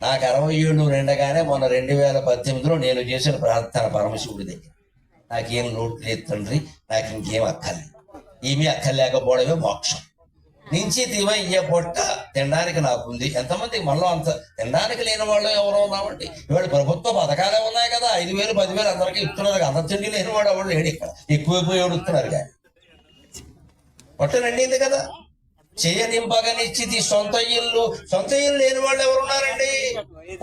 నాకు 60 ఏళ్ళు నిండగానే మొన్న 2018లో నేను చేసిన ప్రార్థన పరమశివుడి దగ్గర, నాకేం లోటు లేదు తండ్రి, నాకు ఇంకేం అక్కర్లేదు, ఏమీ అక్కర్లేకపోవడమే మోక్షం. నుంచి తివయ్య పొట్ట తినడానికి నాకుంది. ఎంతమంది మనలో అంత తినడానికి లేని వాళ్ళు ఎవరో ఉన్నామండి. ఇవాళ ప్రభుత్వ పథకాలే ఉన్నాయి కదా, 5,000 10,000 అందరికీ ఇస్తున్నారు. అంత తిండి లేని వాడు ఎవరు లేడు ఇక్కడ. ఎక్కువైపోయి ఏడుస్తున్నారు కానీ పొట్ట నిండింది కదా. చేయనింపగనిచ్చితి సొంత ఇల్లు లేని వాళ్ళు ఎవరున్నారండి?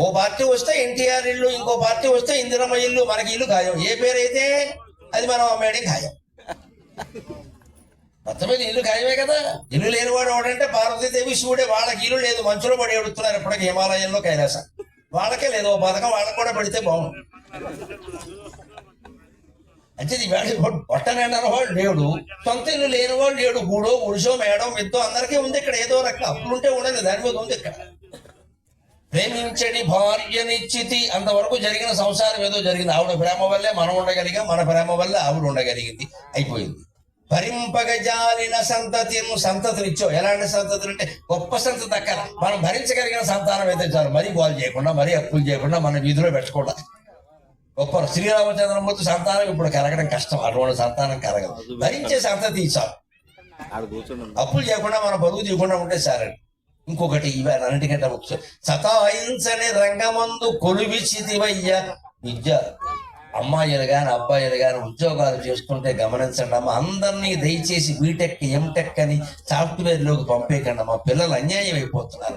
ఓ పార్టీ వస్తే ఎన్టీఆర్ ఇల్లు, ఇంకో పార్టీ వస్తే ఇందిరమ్మ ఇల్లు. మనకి ఇల్లు ఖాయం. ఏ పేరైతే అది మనం అమ్మేయడం ఖాయం. మొత్తం మీద ఇల్లు ఖాయమే కదా. ఇల్లు లేనివాడు ఎవడంటే పార్వతీదేవి, శివుడే. వాళ్ళకి ఇల్లు లేదు, మంచులో పడి ఎడుతున్నారు ఎప్పటికీ హిమాలయంలో, కైలాసం. వాళ్ళకే లేదు. ఓ పథకం వాళ్ళకి కూడా పెడితే బాగుంది. అంటే పొట్ట నిండిన వాడు లేడు, సొంత ఇల్లు లేని వాడు లేడు. గూడో గుడిసో మేడం మిద్దో అందరికీ ఉంది ఇక్కడ. ఏదో రకం అప్పులుంటే ఉండదు, దాని మీద ఉంది ఇక్కడ. ప్రేమించడి భార్యనిచ్చితి, అంతవరకు జరిగిన సంసారం ఏదో జరిగింది. ఆవిడ ప్రేమ వల్లే మనం ఉండగలిగాం, మన ప్రేమ వల్ల ఆవిడ ఉండగలిగింది, అయిపోయింది. భరింపగజాలిన సంతతిని ఇచ్చావు. ఎలాంటి సంతతులు అంటే గొప్ప సంతతి అక్కడ. మనం భరించగలిగిన సంతానం అయితే చాలు. మరీ గోల్ చేయకుండా, మరీ అప్పులు చేయకుండా, మన వీధిలో పెట్టకుండా. గొప్ప శ్రీరామచంద్రమూర్తి సంతానం ఇప్పుడు కలగడం కష్టం. అటువంటి సంతానం కలగదు. భరించే సంతతి చాలు. అప్పులు చేయకుండా, మన బరువు తీయకుండా ఉంటే చాలండి. ఇంకొకటి ఇవాళ అన్నిటికంటే ముఖ్యం, సతాయించని రంగమందు కొలువిచితివయ్య. విద్య అమ్మాయిలు కానీ అబ్బాయిలు కానీ ఉద్యోగాలు చేస్తుంటే గమనించండి అమ్మ. అందరినీ దయచేసి బీటెక్ ఎంటెక్ అని సాఫ్ట్వేర్లోకి పంపేయకండి అమ్మ. పిల్లలు అన్యాయం అయిపోతున్నారు.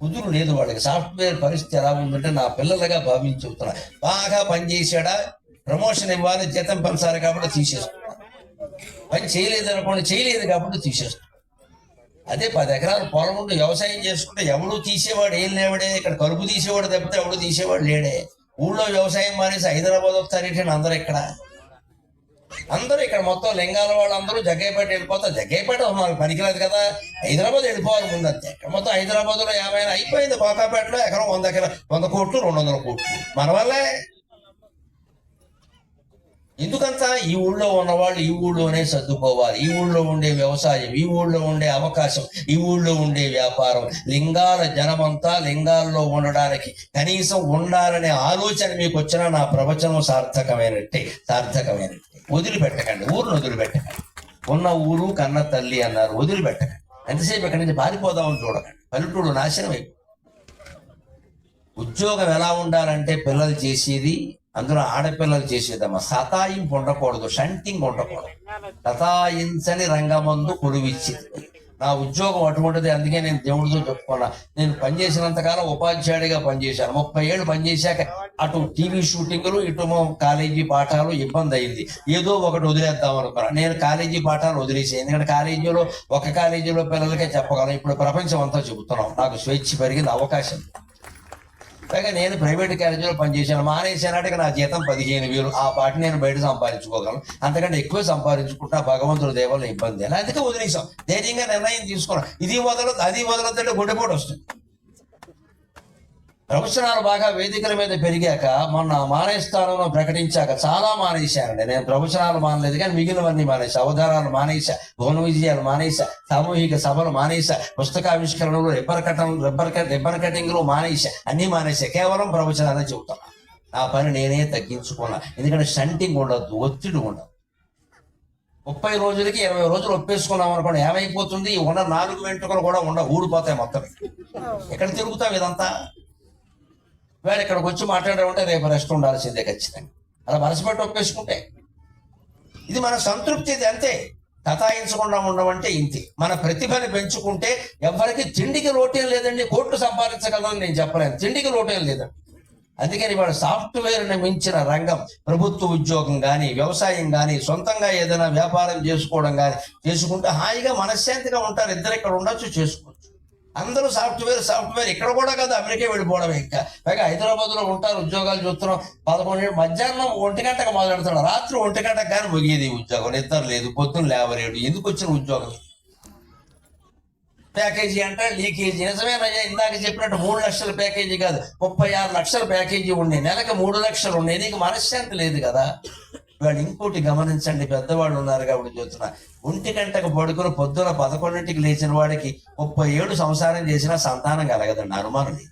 కుదురు లేదు వాళ్ళకి. సాఫ్ట్వేర్ పరిస్థితి ఎలా ఉందంటే నా పిల్లలుగా భావించి చెబుతున్నా. బాగా పనిచేసాడా, ప్రమోషన్ ఇవ్వాలి, జీతం పెంచాలి కాబట్టి తీసేస్తున్నా. పని చేయలేదు కాబట్టి తీసేస్తున్నా. అదే 10 ఎకరాలు పొలం ఉండి వ్యవసాయం చేసుకుంటే ఎవడు తీసేవాడు ఏం లేవడే. ఇక్కడ కలుపు తీసేవాడు తప్పితే ఎవడు తీసేవాడు లేడే. ఊళ్ళో వ్యవసాయం మానేసి హైదరాబాద్ వస్తారేంటి అందరూ ఇక్కడ మొత్తం లింగాల వాళ్ళు అందరూ జగ్గైపేట వెళ్ళిపోతారు. జగ్గైపేట మనకు పనికిరాదు కదా, హైదరాబాద్ వెళ్ళిపోవాలి ముందంతే. మొత్తం హైదరాబాద్ లో 50 అయిపోయింది. కోకాపేటలో ఎకరం 100 కోట్లు 200 కోట్లు మన వల్లే. ఎందుకంతా ఈ ఊళ్ళో ఉన్నవాళ్ళు ఈ ఊళ్ళోనే సర్దుకోవాలి. ఈ ఊళ్ళో ఉండే వ్యవసాయం, ఈ ఊళ్ళో ఉండే అవకాశం, ఈ ఊళ్ళో ఉండే వ్యాపారం. లింగాల జనమంతా లింగాల్లో ఉండడానికి కనీసం ఉండాలనే ఆలోచన మీకు వచ్చినా నా ప్రవచనం సార్థకమైనట్టే. వదిలిపెట్టకండి, ఊరును వదిలిపెట్టకండి. ఉన్న ఊరు కన్న తల్లి అన్నారు, వదిలిపెట్టకండి. ఎంతసేపు ఇక్కడి నుంచి పారిపోదామని చూడకండి. పల్లెటూళ్ళు నాశనం అయిపోయి. ఉద్యోగం ఎలా ఉండాలంటే పిల్లలు చేసేది, అందులో ఆడపిల్లలు చేసేదమ్మా. సతాయింపు ఉండకూడదు, షంటింగ్ ఉండకూడదు. సతాయించని రంగమందు కొలువిచ్చింది. నా ఉద్యోగం అటువంటిది. అందుకే నేను దేవుడితో చెప్పుకున్నా. నేను పనిచేసినంతకాలం ఉపాధ్యాయుడిగా పనిచేశాను. 30 ఏళ్ళు పనిచేశాక అటు టీవీ షూటింగులు, ఇటు కాలేజీ పాఠాలు ఇబ్బంది అయింది. ఏదో ఒకటి వదిలేద్దాం అనుకున్నా. నేను కాలేజీ పాఠాలు వదిలేసాను. ఎందుకంటే ఒక కాలేజీలో పిల్లలకే చెప్పగలను. ఇప్పుడు ప్రపంచం అంతా చెబుతున్నాం. నాకు స్వేచ్ఛ పెరిగింది, అవకాశం. పైగా నేను ప్రైవేట్ కాలేజీలో పనిచేశాను. మానేసానాటికి నా జీతం 15,000. ఆ పాటి నేను బయట సంపాదించుకోగలను. అంతకంటే ఎక్కువ సంపాదించుకుంటా భగవంతుడి దేవల్ల ఇబ్బంది అని అందుకే వదిలేసాం. ధైర్యంగా నిర్ణయం తీసుకున్నాం. ఇది వదలదు అది వదలదంటే గుండెపోటు వస్తుంది. ప్రవచనాలు బాగా వేదికల మీద పెరిగాక, మొన్న మానేస్తానని ప్రకటించాక చాలా మానేశానండి. నేను ప్రవచనాలు మానలేదు కానీ మిగిలినవన్నీ మానేసా. అవధానాలు మానేసా, భువన విజయాలు మానేసా, సామూహిక సభలు మానేసా, పుస్తకావిష్కరణలు, రిబ్బర్ కటింగ్లు మానేసా. అన్నీ మానేసా. కేవలం ప్రవచనాలే చెబుతాను. నా పని నేనే తగ్గించుకున్నా. ఎందుకంటే షంటింగ్ ఉండద్దు, ఒత్తిడి ఉండదు. 30 రోజులకి 20 రోజులు ఒప్పేసుకున్నాం అనుకోండి, ఏమైపోతుంది? ఉన్న 4 వెంట్రుకలు కూడా ఊడిపోతాయి మొత్తం. ఎక్కడ తిరుగుతాం ఇదంతా? వేళ ఇక్కడికి వచ్చి మాట్లాడామంటే రేపు రెస్ట్ ఉండాల్సిందే ఖచ్చితంగా. అలా మనసుపెట్టి ఒప్పేసుకుంటే ఇది మన సంతృప్తి. ఇది అంతే. సతాయించకుండా ఉండమంటే ఇంతే. మన ప్రతిభని పెంచుకుంటే ఎవరికి తిండికి లోటేం లేదండి. కోట్లు సంపాదించగలదని నేను చెప్పలేను, తిండికి లోటేం లేదండి. అందుకని ఇవాళ సాఫ్ట్వేర్ని మించిన రంగం ప్రభుత్వ ఉద్యోగం కానీ, వ్యవసాయం కానీ, సొంతంగా ఏదైనా వ్యాపారం చేసుకోవడం కానీ చేసుకుంటే హాయిగా మనశ్శాంతిగా ఉంటారు. ఇద్దరు ఇక్కడ ఉండొచ్చు, చేసుకోవచ్చు. అందరూ సాఫ్ట్వేర్ ఇక్కడ కూడా కదా, అమెరికా వెళ్ళిపోవడం. ఇంకా పైగా హైదరాబాద్ లో ఉంటారు, ఉద్యోగాలు చూస్తున్నాం. 11 మధ్యాహ్నం 1 గంటకు మొదలెడతాడు, రాత్రి 1 గంటకు కానీ ముగియేది ఉద్యోగం. నిద్ర లేదు, పొద్దున్న లేవలేడు. ఎందుకు వచ్చిన ఉద్యోగం? ప్యాకేజీ అంటే లీకేజీ. నిజమేనయ్యా, ఇందాక చెప్పినట్టు 3 లక్షల ప్యాకేజీ కాదు, 36 లక్షల ప్యాకేజీ ఉండే, నెలకు 3 లక్షలు ఉండే. నీకు మనశ్శాంతి లేదు కదా. వాళ్ళు ఇంకోటి గమనించండి, పెద్దవాళ్ళు ఉన్నారు కాబట్టి చూస్తున్నా. 1 గంటకు పడుకుని పొద్దున 11ంటికి లేచిన వాడికి 37 సంసారం చేసినా సంతానం కలగదండి, అనుమానం లేదు.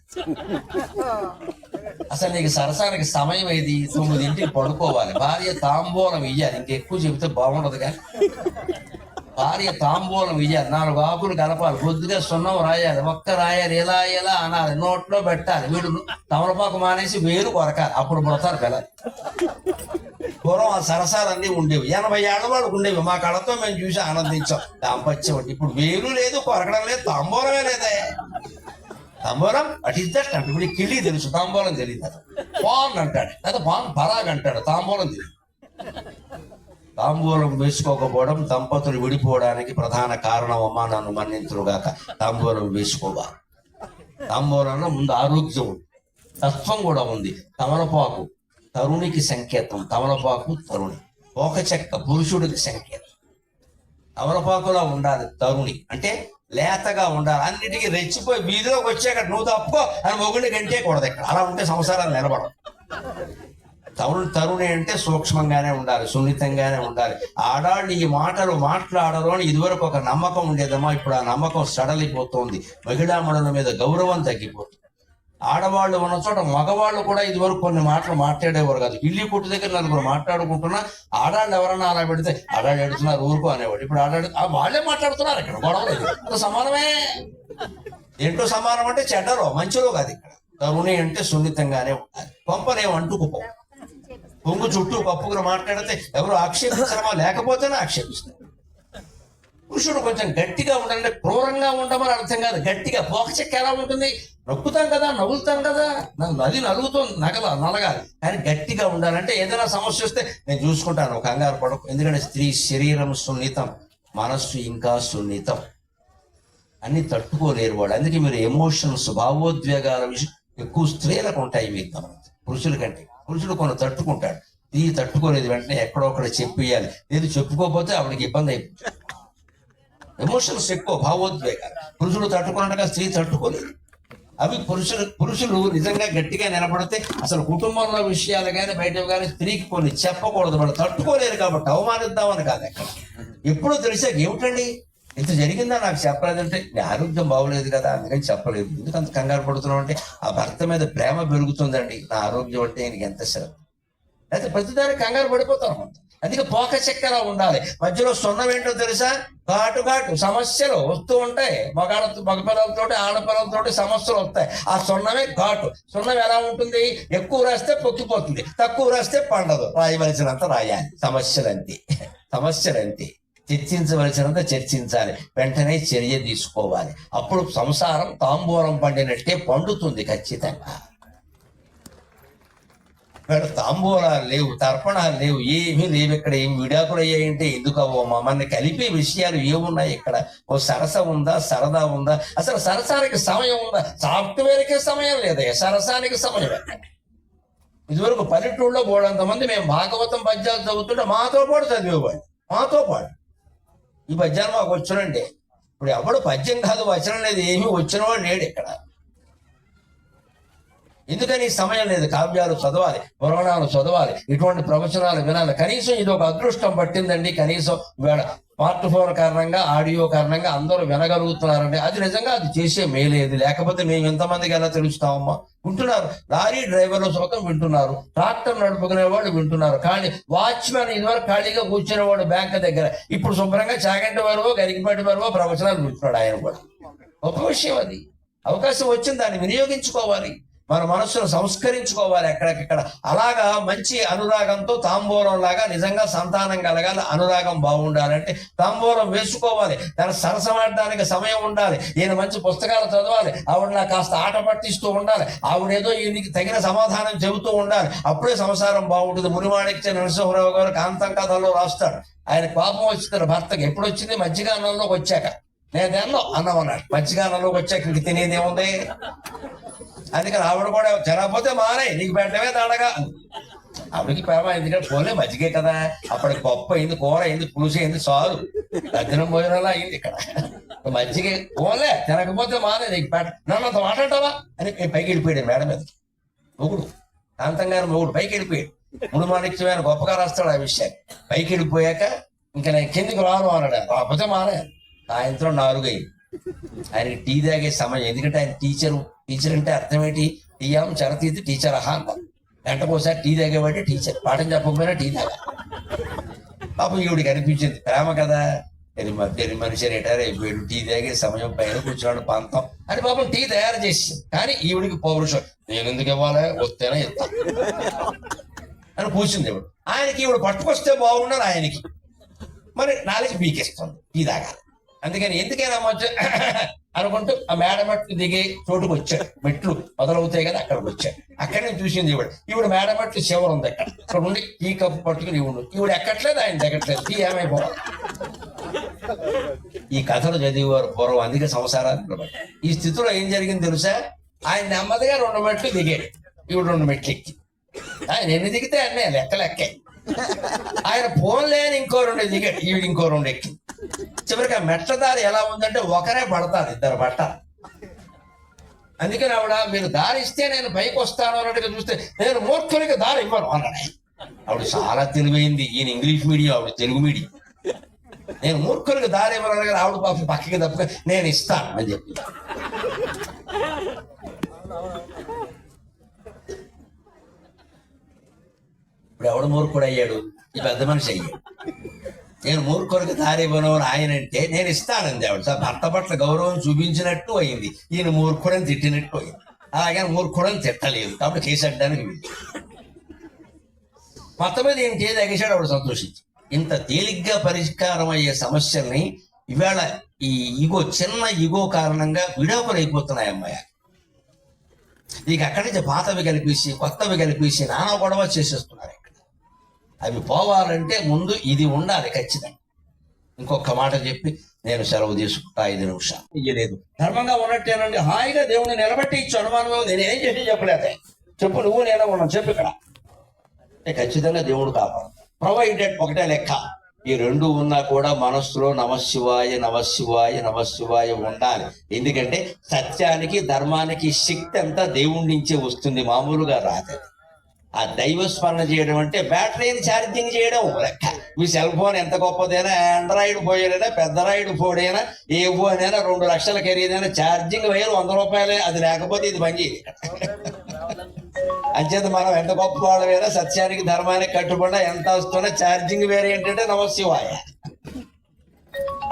అసలు నీకు సరసానికి సమయం ఏది? 9ంటికి పడుకోవాలి, భార్య తాంబూలం ఇయ్యాలి. ఇంకెక్కువ చెబితే బాగుండదు కానీ భార్య తాంబూలం ఇయ్యాలి, 4 ఆకులు కలపాలి, కొద్దిగా సున్నం రాయాలి, ఒక్క రాయాలి, ఇలా అనాలి, నోట్లో పెట్టాలి. వీడు తమలపాకు మానేసి వేలు కొరకాలి, అప్పుడు పుడతారు పిల్లలు. పూర్వం ఆ సరసాలన్నీ ఉండేవి, 80 ఏళ్ళ వాళ్ళకు ఉండేవి. మా కళతో మేము చూసి ఆనందించాం దాంపత్యం. ఇప్పుడు వేలు లేదు, కొరకడం లేదు, తాంబూలమే లేదా. తాంబూలం అట్ ఇస్ దట్ అంటే ఇప్పుడు కిళ్ళి తెలుసు, తాంబూలం తెలియదు. పాన్ అంటాడు, లేదా పాన్ పరాగ్ అంటాడు, తాంబూలం తెలియదు. తాంబూలం వేసుకోకపోవడం దంపతులు విడిపోవడానికి ప్రధాన కారణం. అమ్మా నన్ను మన్నింతురుగాక. తాంబూలం వేసుకోవాలి. తాంబూలంలో ముందు ఆరోగ్యం ఉంది, తత్వం కూడా ఉంది. తమలపాకు తరుణికి సంకేతం, తమలపాకు తరుణి. పోక చెక్క పురుషుడికి సంకేతం. తమలపాకులా ఉండాలి తరుణి అంటే లేతగా ఉండాలి. అన్నిటికీ రెచ్చిపోయి వీధిలోకి వచ్చాక నువ్వు తప్పుకో అని మొగుడిని గంటే కూడదు ఇక్కడ. అలా ఉంటే సంసారాలు నిలబడవు. తరుణి అంటే సూక్ష్మంగానే ఉండాలి, సున్నితంగానే ఉండాలి. ఆడాళ్ళు ఈ మాటలు మాట్లాడరు అని ఇదివరకు ఒక నమ్మకం ఉండేదమ్మా. ఇప్పుడు ఆ నమ్మకం సడలిపోతోంది. మహిళామణుల మీద గౌరవం తగ్గిపోతుంది. ఆడవాళ్ళు ఉన్న చోట మగవాళ్ళు కూడా ఇదివరకు కొన్ని మాటలు మాట్లాడేవారు కాదు. ఇల్లు కొట్టు దగ్గర 4 మాట్లాడుకుంటున్నా ఆడాళ్ళు ఎవరన్నా అలా పెడితే ఆడాళ్ళు ఎడుతున్నారు ఊరుకో అనేవాడు. ఇప్పుడు ఆడాడు వాళ్ళే మాట్లాడుతున్నారు. ఇక్కడ గొడవలేదు, సమానమే. ఏంటో సమానం అంటే చెడ్డలో మంచిలో కాదు. ఇక్కడ తరుణి అంటే సున్నితంగానే ఉండాలి. పంపనేం అంటుకుపో. పొంగు చుట్టూ కప్పుకుని మాట్లాడితే ఎవరు ఆక్షేపించడమా, లేకపోతేనే ఆక్షేపిస్తారు. పురుషుడు కొంచెం గట్టిగా ఉండాలంటే క్రూరంగా ఉండమని అర్థం కాదు. గట్టిగా పోక చెక్క ఎలా ఉంటుంది, నొక్కుతాం కదా, నవ్వులుతాం కదా, నది నలుగుతుంది, నలగాలి. కానీ గట్టిగా ఉండాలంటే ఏదైనా సమస్య వస్తే నేను చూసుకుంటాను, కంగారు పడకు. ఎందుకంటే స్త్రీ శరీరం సున్నితం, మనస్సు ఇంకా సున్నితం. అన్ని తట్టుకోలేరు వాడు. అందుకే మీరు ఎమోషన్స్, భావోద్వేగాల విషయం ఎక్కువ స్త్రీలకు ఉంటాయి మీకు గమనించి, పురుషుల కంటే. పురుషుడు కొన్ని తట్టుకుంటాడు, ఈ తట్టుకోలేదు వెంటనే ఎక్కడో ఒకటి చెప్పేయాలి. లేదు చెప్పుకోకపోతే ఆవిడకి ఇబ్బంది అయిపోతుంది. ఎమోషన్స్ ఎక్కువ, భావోద్వేగాలు. పురుషుడు తట్టుకున్నట్టుగా స్త్రీ తట్టుకోలేదు. అవి పురుషులు నిజంగా గట్టిగా నిలబడితే అసలు కుటుంబంలో విషయాలు కానీ బయట కానీ స్త్రీకి కొన్ని చెప్పకూడదు. వాళ్ళు తట్టుకోలేరు కాబట్టి అవమానిద్దామని కాదు. ఎక్కడ ఎప్పుడూ తెలిసాక ఏమిటండి ఇంత జరిగిందా నాకు చెప్పలేదంటే, నీ ఆరోగ్యం బాగోలేదు కదా అందుకని చెప్పలేదు. ఎందుకంత కంగారు పడుతున్నావు అంటే ఆ భర్త మీద ప్రేమ పెరుగుతుందండి. నా ఆరోగ్యం అంటే నీకు ఎంత శ్రద్ధ. అయితే ప్రతిదానికి కంగారు పడిపోతాను. అందుకే పోక చెక్కలా ఉండాలి. మధ్యలో సున్నం ఏంటో తెలుసా, ఘాటు సమస్యలు వస్తూ ఉంటాయి. మగ పిల్లలతోటి ఆడపిల్లలతోటి సమస్యలు వస్తాయి. ఆ సున్నమే ఘాటు. సున్నం ఎలా ఉంటుంది, ఎక్కువ రాస్తే పొక్కిపోతుంది, తక్కువ రాస్తే పండదు. రాయవలసినంత రాయాలి. సమస్యలంతే. చర్చించవలసినంత చర్చించాలి, వెంటనే చర్య తీసుకోవాలి. అప్పుడు సంసారం తాంబూలం పండినట్టే పండుతుంది ఖచ్చితంగా. ఇక్కడ తాంబూలాలు లేవు, తర్పణాలు లేవు, ఏమీ లేవు. ఇక్కడ ఏం విడాకులు అయ్యాయంటే ఎందుకు అవ్వమ్మా? మన కలిపే విషయాలు ఏమున్నాయి ఇక్కడ? ఓ సరస ఉందా, సరదా ఉందా? అసలు సరసానికి సమయం ఉందా? సాఫ్ట్వేర్కే సమయం లేదా, సరసానికి సమయం. ఇదివరకు పల్లెటూళ్ళలో పోవడంతమంది మేము భాగవతం పద్యాలు చదువుతుంటే మాతో పాటు చదివేవాడు. మాతో పాటు ఈ పద్యాలు మాకు వచ్చునండి. ఇప్పుడు ఎవడు పద్యం కాదు, వచనం లేదు, ఏమీ వచ్చినవాడు లేడు ఇక్కడ. ఎందుకని సమయం లేదు. కావ్యాలు చదవాలి, పురాణాలు చదవాలి, ఇటువంటి ప్రవచనాలు వినాలి. కనీసం ఇది ఒక అదృష్టం పట్టిందండి. కనీసం వేళ స్మార్ట్ ఫోన్ కారణంగా, ఆడియో కారణంగా అందరూ వినగలుగుతున్నారండి. అది నిజంగా అది చేసే మేలేదు. లేకపోతే మేము ఎంతమందికి ఎలా తెలుస్తామమ్మా? వింటున్నారు. లారీ డ్రైవర్లు సొంతం వింటున్నారు, ట్రాక్టర్ నడుపుకునే వాళ్ళు వింటున్నారు. కానీ వాచ్మెన్ ఇదివరకు ఖాళీగా కూర్చునేవాడు బ్యాంక్ దగ్గర, ఇప్పుడు శుభ్రంగా చాగంటి వరవో గరికిపాటి వరవో ప్రవచనాలు వింటున్నాడు ఆయన కూడా. గొప్ప విషయం అది. అవకాశం వచ్చింది, దాన్ని వినియోగించుకోవాలి. మన మనస్సును సంస్కరించుకోవాలి ఎక్కడికక్కడ. అలాగా మంచి అనురాగంతో తాంబూలం లాగా నిజంగా సంతానం కలగాలి, అనురాగం బాగుండాలంటే తాంబూలం వేసుకోవాలి. దాన్ని సరసమాడడానికి సమయం ఉండాలి. ఈయన మంచి పుస్తకాలు చదవాలి, ఆవిడ నాకు కాస్త ఆట పట్టిస్తూ ఉండాలి, ఆవిడేదో ఈయనకి తగిన సమాధానం చెబుతూ ఉండాలి. అప్పుడే సంసారం బాగుంటుంది. మునిమాణిక్య నరసింహరావు గారు కాంతం కథల్లో రాస్తాడు. ఆయన కోపం వచ్చింది భర్తకి. ఎప్పుడు వచ్చింది? మజ్జిగ అన్నంలోకి వచ్చాక. నేదేమో అన్నం అన్నాడు. మజ్జిగ అన్నంలోకి వచ్చాక ఇంక తినేదేముంది? అందుకని ఆవిడ కూడా తినకపోతే మానే, నీకు పెట్టమే తడగా. ఆవిడకి ప్రేమ. ఎందుకంటే పోలే మజ్జిగే కదా. అప్పటికి పప్పు అయింది, కూర అయింది, పులుసు అయింది, చాలు. దర్శనం భోజనాలు అయింది. ఇక్కడ మజ్జిగే పోలే, తినకపోతే మానే, నీకు పెట్ట నన్ను అంత మాట్లాడతావా అని పైకి వెళ్ళిపోయాడు మేడం మీద. మొగుడు, కాంతం గారు మొగుడు పైకి వెళ్ళిపోయాడు. మునుమాణిక్యమైన గొప్పగా రాస్తాడు ఆ విషయాన్ని. పైకి వెళ్ళిపోయాక ఇంకా నేను కిందికి రాను అన్నాడు. రాకపోతే మానే. సాయంత్రం 4 అయింది. ఆయనకి టీ తాగే సమయం. ఎందుకంటే ఆయన టీచర్ అంటే అర్థం ఏంటి? టీయాం చరతీతి టీచర్ అహా అంటారు. గంటకోసారి టీ తాగేవాడి టీచర్. పాఠం చెప్పకపోయినా టీ తాగా. పాపం ఈవిడికి అనిపించింది ప్రేమ కదా, మనిషి రిటైర్ అయిపోయాడు, టీ తాగే సమయం పైన కూర్చున్నాడు పంతం అని పాపం టీ తయారు చేసి, కానీ ఈవిడికి పౌరుషం, నేను ఎందుకు ఇవ్వాలి, వస్తేనే ఇస్తా అని కూర్చుంది ఇవిడు. ఆయనకి ఈవిడ పట్టుకొస్తే బాగుండదు ఆయనకి, మరి నాలుగు పీకేస్తుంది టీ తాగాలి. అందుకని ఎందుకైనా మంచి అనుకుంటూ ఆ మేడ మట్లు దిగి చోటుకు వచ్చాడు. మెట్లు మొదలవుతాయి కదా, అక్కడికి వచ్చాడు. అక్కడి నుంచి చూసింది ఈవిడ మేడ మట్లు చివరి ఉంది, అక్కడ ఉండి టీ కప్పు పట్టుకుని ఈవిడ ఎక్కట్లేదు, ఆయన తగ్గట్లేదు, టీ ఏమైపోవాలి. ఈ కథలు చదివేవారు పూర్వం, అందుకే సంసారాలు. ఈ స్థితిలో ఏం జరిగింది తెలుసా, ఆయన నెమ్మదిగా 2 మెట్లు దిగాడు, ఈవిడ 2 మెట్లు ఎక్కి. ఆయన ఎన్ని దిగితే అన్నీ లెక్కలెక్కాయి. ఆయన ఫోన్ లేని ఇంకో 2 దిగాడు, ఈవిడ ఇంకో 2 ఎక్కి. చివరికి ఆ మెట్ల దారి ఎలా ఉందంటే ఒకరే పడతారు, 2 పట్టాలి. అందుకని ఆవిడ, మీరు దారి ఇస్తే నేను పైకి వస్తాను అన్నట్టుగా చూస్తే, నేను మూర్ఖునికి దారి ఇవ్వను అన్నాడు. ఆవిడ చాలా తెలివైంది, ఈయన ఇంగ్లీష్ మీడియం, ఆవిడ తెలుగు మీడియం. నేను మూర్ఖులకు దారి ఇవ్వను కానీ ఆవిడ పాపం పక్కకి తప్ప నేను ఇస్తాను అని చెప్పి. ఇప్పుడు ఎవడు మూర్ఖుడు అయ్యాడు, ఈ పెద్ద మనిషి అయ్యాడు. నేను మూర్ఖులకు దారి ఇవ్వను అని ఆయన అంటే నేను ఇస్తానంది ఆవిడ. భర్త పట్ల గౌరవం చూపించినట్టు అయింది, ఈయన మూర్ఖుడని తిట్టినట్టు అయింది. అలాగే మూర్ఖుడని తిట్టలేదు కాబట్టి కేసు అడ్డానికి వెళ్ళి మొత్తం మీద ఏం చేసి ఎగసాడు ఆవిడ సంతోషించి. ఇంత తేలిగ్గా పరిష్కారం అయ్యే సమస్యల్ని ఇవాళ ఈ చిన్న ఈగో కారణంగా విడాకులు అయిపోతున్నాయి అమ్మాయి. ఇక అక్కడి నుంచి పాతవి కలిపేసి కొత్తవి కలిపేసి నానా గొడవ చేసేస్తున్నారు. ఇక్కడ అవి పోవాలంటే ముందు ఇది ఉండాలి ఖచ్చితంగా. ఇంకొక మాట చెప్పి నేను సెలవు తీసుకుంటా, 5 నిమిషాలు ఇయ్యలేదు. ధర్మంగా ఉన్నట్టేనండి, హాయిగా దేవుడిని నిలబెట్టి ఇచ్చు అనుమానం. నేను ఏం చేసి చెప్పలేదే, చెప్పు నువ్వు నేను ఉన్నాను చెప్పు. ఇక్కడ ఖచ్చితంగా దేవుడు కాపాడు. ప్రొవైడెడ్ ఒకటే లెక్క. ఈ 2 ఉన్నా కూడా మనస్సులో నమశివాయ నమశివాయ నమశివాయ ఉండాలి. ఎందుకంటే సత్యానికి ధర్మానికి శక్తి అంతా దేవుడి నుంచే వస్తుంది, మామూలుగా రాదు. ఆ దైవ స్మరణ చేయడం అంటే బ్యాటరీని ఛార్జింగ్ చేయడం లెక్క. మీ సెల్ ఫోన్ ఎంత గొప్పదైనా, ఆండ్రాయిడ్ పోయేదైనా, పెద్ద రాయిడ్ పోడైనా, ఏ ఫోన్ అయినా 2 లక్షల ఖరీదైనా ఛార్జింగ్ వేరు 100 రూపాయలే. అది లేకపోతే ఇది పనిచేయదు. అంచేత మనం ఎంత గొప్ప వాళ్ళమైనా సత్యానికి ధర్మానికి కట్టుబడి ఎంత వస్తున్నా ఛార్జింగ్ వేరే ఏంటంటే నమశివాయ.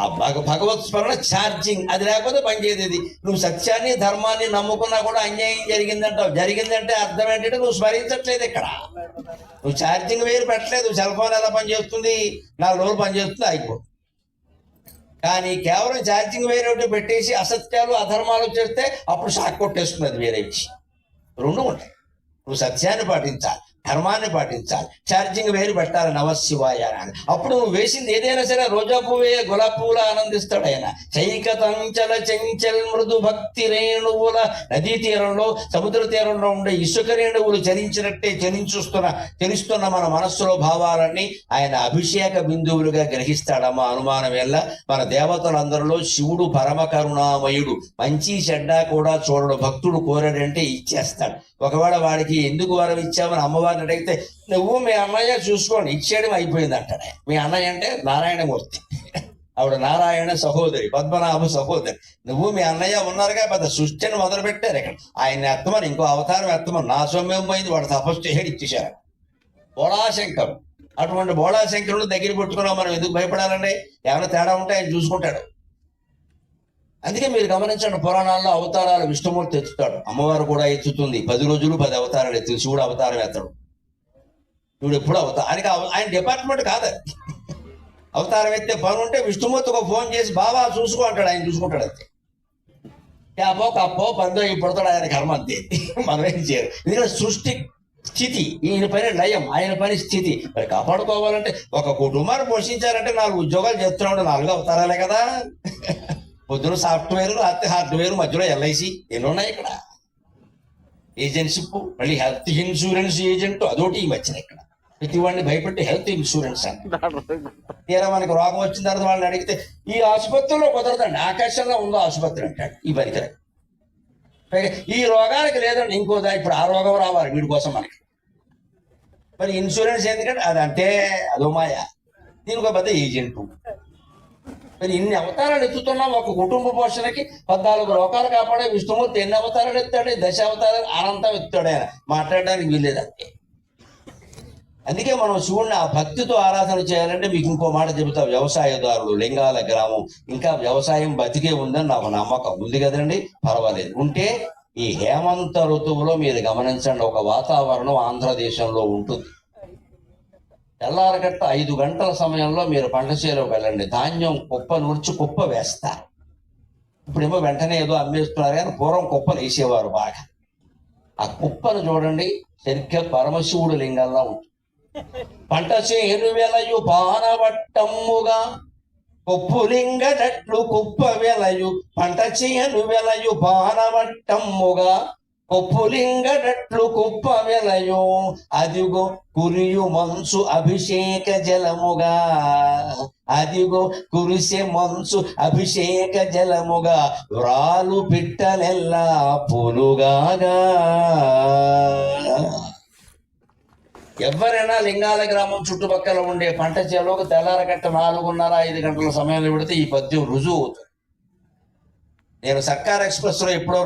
ఆ భగవత్ స్మరణ ఛార్జింగ్, అది లేకపోతే పనిచేయదు. నువ్వు సత్యాన్ని ధర్మాన్ని నమ్ముకున్నా కూడా అన్యాయం జరిగిందంటావు. జరిగిందంటే అర్థం ఏంటంటే నువ్వు స్మరించట్లేదు. ఇక్కడ నువ్వు ఛార్జింగ్ వేరు పెట్టలేదు. సెల్ ఫోన్ ఎలా పనిచేస్తుంది, 4 రోజులు పనిచేస్తుంది, అయిపోతుంది. కానీ కేవలం ఛార్జింగ్ వేరే ఒకటి పెట్టేసి అసత్యాలు అధర్మాలు చేస్తే అప్పుడు షాక్ కొట్టేస్తుంది. అది వేరే విషయం. 2 ఉంటాయి. నువ్వు సత్యాన్ని పాటించాలి, ధర్మాన్ని పాటించాలి, ఛార్జింగ్ వేరు పెట్టాలి నమశివాయ అని. అప్పుడు నువ్వు వేసింది ఏదైనా సరే రోజా పువ్వే గులాబీ పువ్వులా ఆనందిస్తాడు ఆయన. చైకతంచల చెంచల్ మృదు భక్తి రేణువుల నదీ తీరంలో, సముద్ర తీరంలో ఉండే ఇసుక రేణువులు చలించినట్టే చలిస్తున్న మన మనస్సులో భావాలన్నీ ఆయన అభిషేక బిందువులుగా గ్రహిస్తాడమ్మా. అనుమానం వల్ల మన దేవతలందరిలో శివుడు పరమ కరుణామయుడు. మంచి చెడ్డ కూడా చూడడు. భక్తుడు కోరాడంటే ఇచ్చేస్తాడు. ఒకవేళ వాడికి ఎందుకు వరం ఇచ్చామని అమ్మవారిని అడిగితే, నువ్వు మీ అన్నయ్య చూసుకోండి, ఇచ్చేయడం అయిపోయింది అంటాడే. మీ అన్నయ్య అంటే నారాయణమూర్తి, ఆవిడ నారాయణ సహోదరి, పద్మనాభ సహోదరి. నువ్వు మీ అన్నయ్య ఉన్నారుగా, పెద్ద సృష్టిని మొదలు పెట్టారు. ఇక్కడ ఆయన ఎత్తమని ఇంకో అవతారం ఎత్తమని నా సొమ్మేం పోయింది, వాడు తపస్సు చేసేది ఇచ్చేశారు. బోళాశంకరుడు. అటువంటి బోళాశంకరుడు దగ్గర పెట్టుకున్నాం, మనం ఎందుకు భయపడాలండి? ఏమైనా తేడా ఉంటే ఆయన చూసుకుంటాడు. అందుకే మీరు గమనించండి, పురాణాల్లో అవతారాలు విష్ణుమూర్తి ఎత్తుతాడు, అమ్మవారు కూడా ఎత్తుతుంది. 10 రోజులు 10 అవతారాలు ఎత్తుంది. శివుడు అవతారం ఎత్తడు. శివుడు ఎప్పుడు ఆయన డిపార్ట్మెంట్ కాదు. అవతారం ఎత్తే పని ఉంటే విష్ణుమూర్తి ఒక ఫోన్ చేసి బాబా చూసుకో అంటాడు, ఆయన చూసుకుంటాడు. అంతే. అప్పో పందో పుడతాడు, ఆయన కర్మ అంతే. మనం ఏం చేయరు. ఎందుకంటే సృష్టి స్థితి, ఈయన పని లయం, ఆయన పని స్థితి. మరి కాపాడుకోవాలంటే ఒక కుటుంబాన్ని పోషించాలంటే 4 ఉద్యోగాలు చేస్తున్నాడు. 4 అవతారాలే కదా. పొద్దున సాఫ్ట్వేర్, రాత్రి హార్డ్వేర్, మధ్యలో ఎల్ఐసి, ఎన్ని ఉన్నాయి ఇక్కడ. ఏజెన్షిప్, మళ్ళీ హెల్త్ ఇన్సూరెన్స్ ఏజెంట్, అదొకటి ఈ మధ్యన ఇక్కడ. ప్రతి వాడిని భయపెట్టి హెల్త్ ఇన్సూరెన్స్ అని. తీరా మనకి రోగం వచ్చిన తర్వాత వాళ్ళని అడిగితే ఈ ఆసుపత్రిలో కుదరదండి, ఆకాశంలో ఉందో ఆసుపత్రి అంటాడు ఈ పరికరం. ఈ రోగానికి లేదండి ఇంకోదా, ఇప్పుడు ఆ రోగం రావాలి వీడి కోసం మనకి. మరి ఇన్సూరెన్స్ ఎందుకంటే అదంటే అదో మాయ, దీనికి ఒక పెద్ద ఏజెంటు. మరి ఇన్ని అవతారాలు ఎత్తుతున్నాం ఒక కుటుంబ పోషణకి. 14 లోకాలు కాపాడే విష్ణుమూర్తి ఎన్ని అవతారాలు ఎత్తాడు? 10 అవతారాలు అనంతం ఎత్తాడు. ఆయన మాట్లాడడానికి వీల్లేదు. అంతే. అందుకే మనం శివుణ్ణి ఆ భక్తితో ఆరాధన చేయాలంటే మీకు ఇంకో మాట చెబుతా, వ్యవసాయదారులు లింగాల గ్రామం ఇంకా వ్యవసాయం బతికే ఉందని నాకు నమ్మకం ఉంది కదండి. పర్వాలేదు ఉంటే ఈ హేమంత ఋతువులో మీరు గమనించండి, ఒక వాతావరణం ఆంధ్రదేశంలో ఉంటుంది. తెల్లారగట్ట 5 గంటల సమయంలో మీరు పంట చేలోకి వెళ్ళండి, ధాన్యం కుప్ప నూర్చి కుప్ప వేస్తారు. ఇప్పుడేమో వెంటనే ఏదో అమ్మేస్తున్నారు, కానీ పూర్వం కుప్పలు వేసేవారు బాగా. ఆ కుప్పను చూడండి, సరిగ్గా పరమశివుడు లింగంలా ఉంటుంది. పంట చేను వెలయు పానవట్టమ్ముగా కొప్పులింగడట్లు కుప్ప వెలయు, పంట చేను వెలయు పానవట్టమ్ముగా కొప్పులింగడట్లు కుప్ప వెలయు, అదిగో కురియు మంచు అభిషేక జలముగా, అదిగో కురిసే మంచు అభిషేక జలముగా, వ్రాలు పిట్టలెల్లా పులుగాగా. ఎవరైనా లింగాల గ్రామం చుట్టుపక్కల ఉండే పంట చేలోకి తెల్లారగట్ట 4:30-5 గంటల సమయంలో పెడితే ఈ పద్యం రుజువు అవుతుంది. నేను సర్కార్ ఎక్స్ప్రెస్ లో ఎప్పుడో